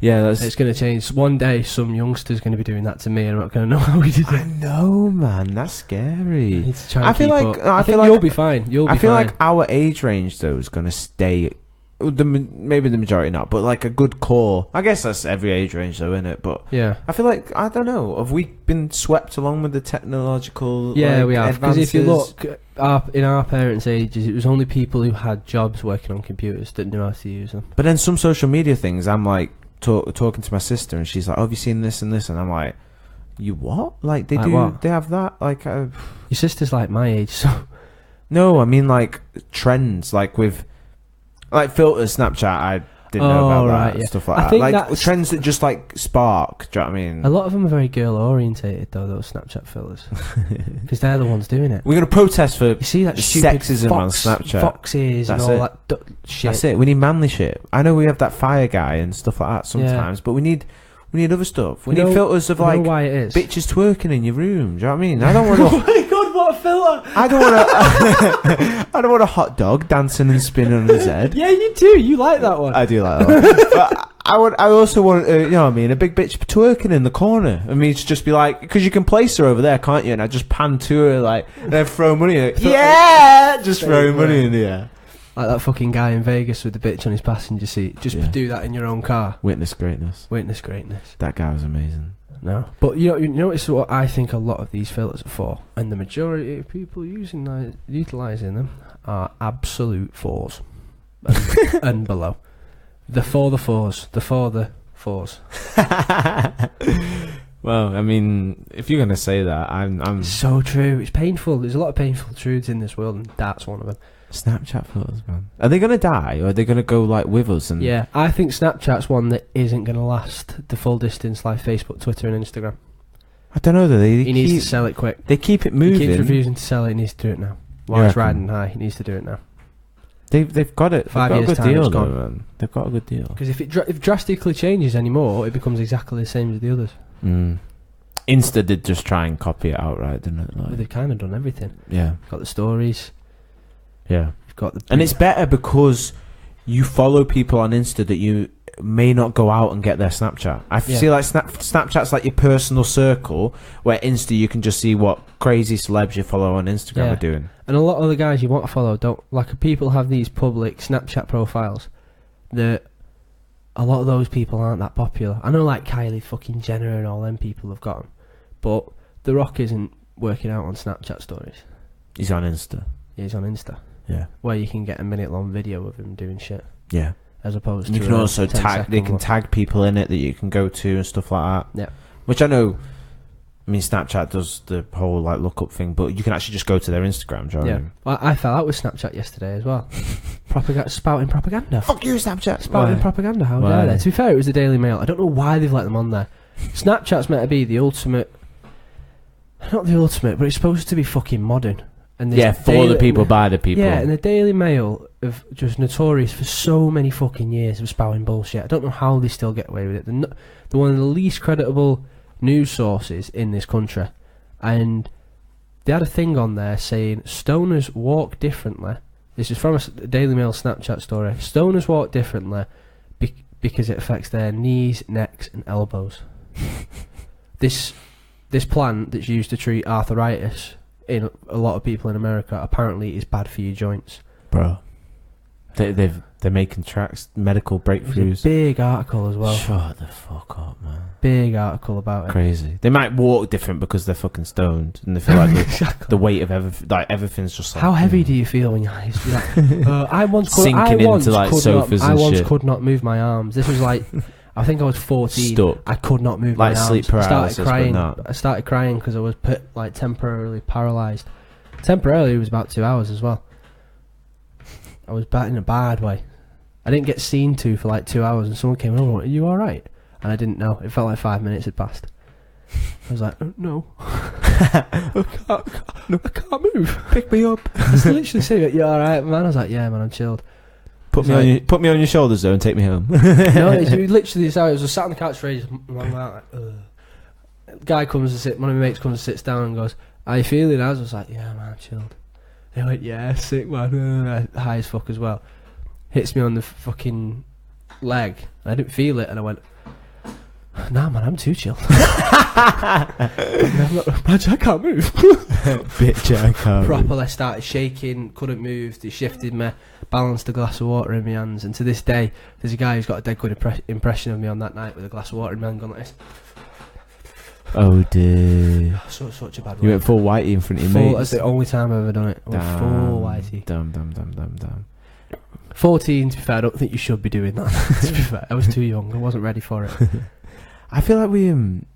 Yeah, it's going to change. One day, some youngster's going to be doing that to me, and I'm not going to know how we did it. I know, man. That's scary. I feel like you'll be fine. I feel like our age range though is going to stay. Maybe the majority not, but like a good core. I guess that's every age range though, isn't it? But yeah, I feel like, I don't know, have we been swept along with the technological? Yeah, we have. Because if you look in our parents' ages, it was only people who had jobs working on computers that knew how to use them. But then some social media things, I'm like talking to my sister, and she's like, "Oh, have you seen this and this?" And I'm like, "You what? Like they do? They have that? Like your sister's like my age, so." No, I mean like trends, like with. Like filters, Snapchat, I didn't know about that, yeah. Stuff like that. Like trends that just like spark, do you know what I mean? A lot of them are very girl orientated though, those Snapchat filters. Because they're the ones doing it. We're going to protest for you see that sexism on Snapchat. Foxes and all that shit. That's it, we need manly shit. I know we have that fire guy and stuff like that sometimes, but we need other stuff. We need filters of like bitches twerking in your room, do you know what I mean? I don't want to... Oh my god, what a filter! I don't want a hot dog dancing and spinning on his head. Yeah, you do. You like that one. I do like that one. But I also want, you know what I mean, a big bitch twerking in the corner. I mean, to just be like, because you can place her over there, can't you? And I just pan to her, like, and then throw money in it. Yeah! Just throw money in the air. Like that fucking guy in Vegas with the bitch on his passenger seat. Just do that in your own car. Witness greatness. That guy was amazing. No, but you know, it's what I think a lot of these filters are for, and the majority of people utilising them are absolute fours and below. The fours. Well, I mean, if you're gonna say that, I'm so true. It's painful. There's a lot of painful truths in this world, and that's one of them. Snapchat filters, man. Are they gonna die, or are they gonna go like with us? And yeah, I think Snapchat's one that isn't gonna last the full distance like Facebook, Twitter, and Instagram. I don't know. He needs to sell it quick. They keep it moving. He keeps refusing to sell it. He needs to do it now. While it's riding high, he needs to do it now. They've got it. 5 years time, it's gone. Man. They've got a good deal. Because if drastically changes anymore, it becomes exactly the same as the others. Insta did just try and copy it outright, didn't it? Like, they've kind of done everything. Yeah. Got the stories. Yeah. Got the and it's better because you follow people on Insta that you may not go out and get their Snapchat. I see like Snapchat's like your personal circle, where Insta you can just see what crazy celebs you follow on Instagram are doing. And a lot of the guys you want to follow don't, like, people have these public Snapchat profiles that a lot of those people aren't that popular. I know like Kylie fucking Jenner and all them people have got them, but The Rock isn't working out on Snapchat stories. He's on Insta. Yeah, he's on Insta. Yeah. Where you can get a minute-long video of him doing shit. Yeah. As opposed to... You can also tag... They can tag people in it that you can go to and stuff like that. Yeah. Which I know... I mean, Snapchat does the whole, like, look-up thing, but you can actually just go to their Instagram, do you know what I mean? Well, I fell out with Snapchat yesterday as well. Spouting propaganda. Fuck you, Snapchat! Spouting propaganda, how dare they? To be fair, it was the Daily Mail. I don't know why they've let them on there. Snapchat's meant to be the ultimate... Not the ultimate, but it's supposed to be fucking modern. And for the people, by the people. Yeah, and the Daily Mail have just notorious for so many fucking years of spouting bullshit. I don't know how they still get away with it. They're one of the least credible news sources in this country. And they had a thing on there saying stoners walk differently. This is from a Daily Mail Snapchat story. Stoners walk differently because it affects their knees, necks and elbows. This plant that's used to treat arthritis in a lot of people in America apparently is bad for your joints. Bro, they're making medical breakthroughs. It's a big article as well. Shut the fuck up, man. Big article about it. Crazy. They might walk different because they're fucking stoned and they feel like exactly. the weight of everything's just like... How heavy do you feel when you're like... I once could not move my arms. This was like... I think I was 14. Stuck. I could not move my arms. Like sleep paralysis, I started crying because I was temporarily paralysed. Temporarily, it was about 2 hours as well. I was bad in a bad way. I didn't get seen to for like 2 hours, and someone came over and went, "Are you alright?" And I didn't know. It felt like 5 minutes had passed. I was like, "No. I can't move. Pick me up." I was literally saying, "You alright, man?" I was like, "Yeah, man, I'm chilled." Put me on your shoulders though and take me home. No, it's literally so. I was sat on the couch for ages. Guy comes to sit. One of my mates comes and sits down and goes, "How you feeling?" I was like, "Yeah, man, I'm chilled." He went, "Yeah, sick, man." High as fuck as well. Hits me on the fucking leg. And I didn't feel it, and I went, "Nah, man, I'm too chilled." Bitch, I can't move. Bitch, I can't. Properly started shaking, couldn't move. They shifted me, balanced a glass of water in my hands, and to this day, there's a guy who's got a dead good impression of me on that night with a glass of water in my hand, going like this. Oh dear. Such a bad. You went full whitey in front of your mates. That's the only time I've ever done it. Damn, full whitey. Damn. 14, to be fair, I don't think you should be doing that. To be fair, I was too young. I wasn't ready for it. I feel like we on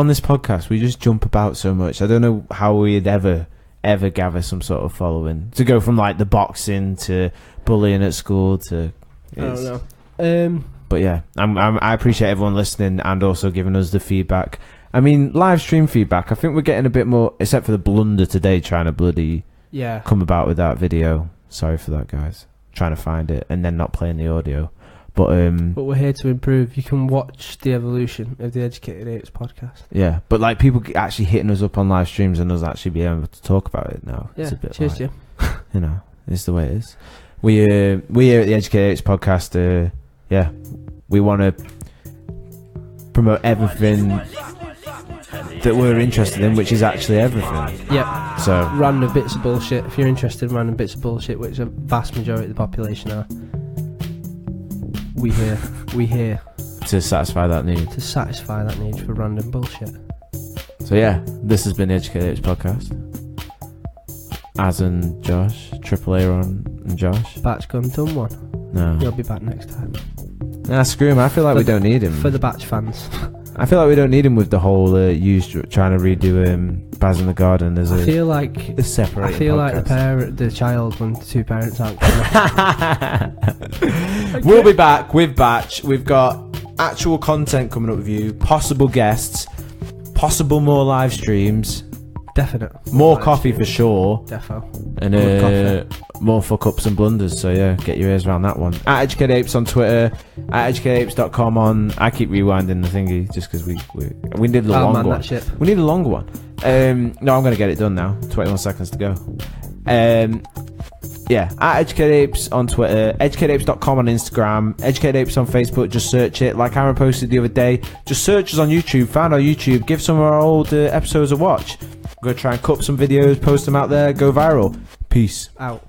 this podcast we just jump about so much. I don't know how we'd ever gather some sort of following to go from like the boxing to bullying at school to. I don't know. But yeah, I appreciate everyone listening and also giving us the feedback. I mean, live stream feedback. I think we're getting a bit more, except for the blunder today, trying to bloody come about with that video. Sorry for that, guys. Trying to find it and then not playing the audio. But we're here to improve. You can watch the evolution of the Educated Apes podcast. Yeah, but like people actually hitting us up on live streams and us actually being able to talk about it now. Yeah, it's a bit cheers, like, you know, it's the way it is. We here at the Educated Apes podcast. We want to promote everything that we're interested in, which is actually everything. Yep. So random bits of bullshit. If you're interested in random bits of bullshit, which a vast majority of the population are, we here to satisfy that need. To satisfy that need for random bullshit. So yeah, this has been the Educated Apes podcast. Az and Josh, Triple A and Josh. Batch gone done one. No. He'll be back next time. Nah, screw him. I feel like we don't need him. For the Batch fans. I feel like we don't need him with the whole trying to redo Baz in the Garden as I feel like a separating I feel podcast. like the child when the two parents aren't coming. We'll be back with Batch. We've got actual content coming up with you, possible guests, possible more live streams. Definite. More coffee for sure. Defo. And more fuck ups and blunders. So yeah, get your ears around that one. At Educated Apes on Twitter. At educatedapes.com on. I keep rewinding the thingy just because we need a longer one. We need a longer one. No, I'm gonna get it done now. 21 seconds to go. At Educated Apes on Twitter, educatedapes.com on Instagram, Educated Apes on Facebook. Just search it. Like Aaron posted the other day, just search us on YouTube. Find our YouTube. Give some of our old episodes a watch. I'm going to try and cut some videos, post them out there, go viral. Peace. Out.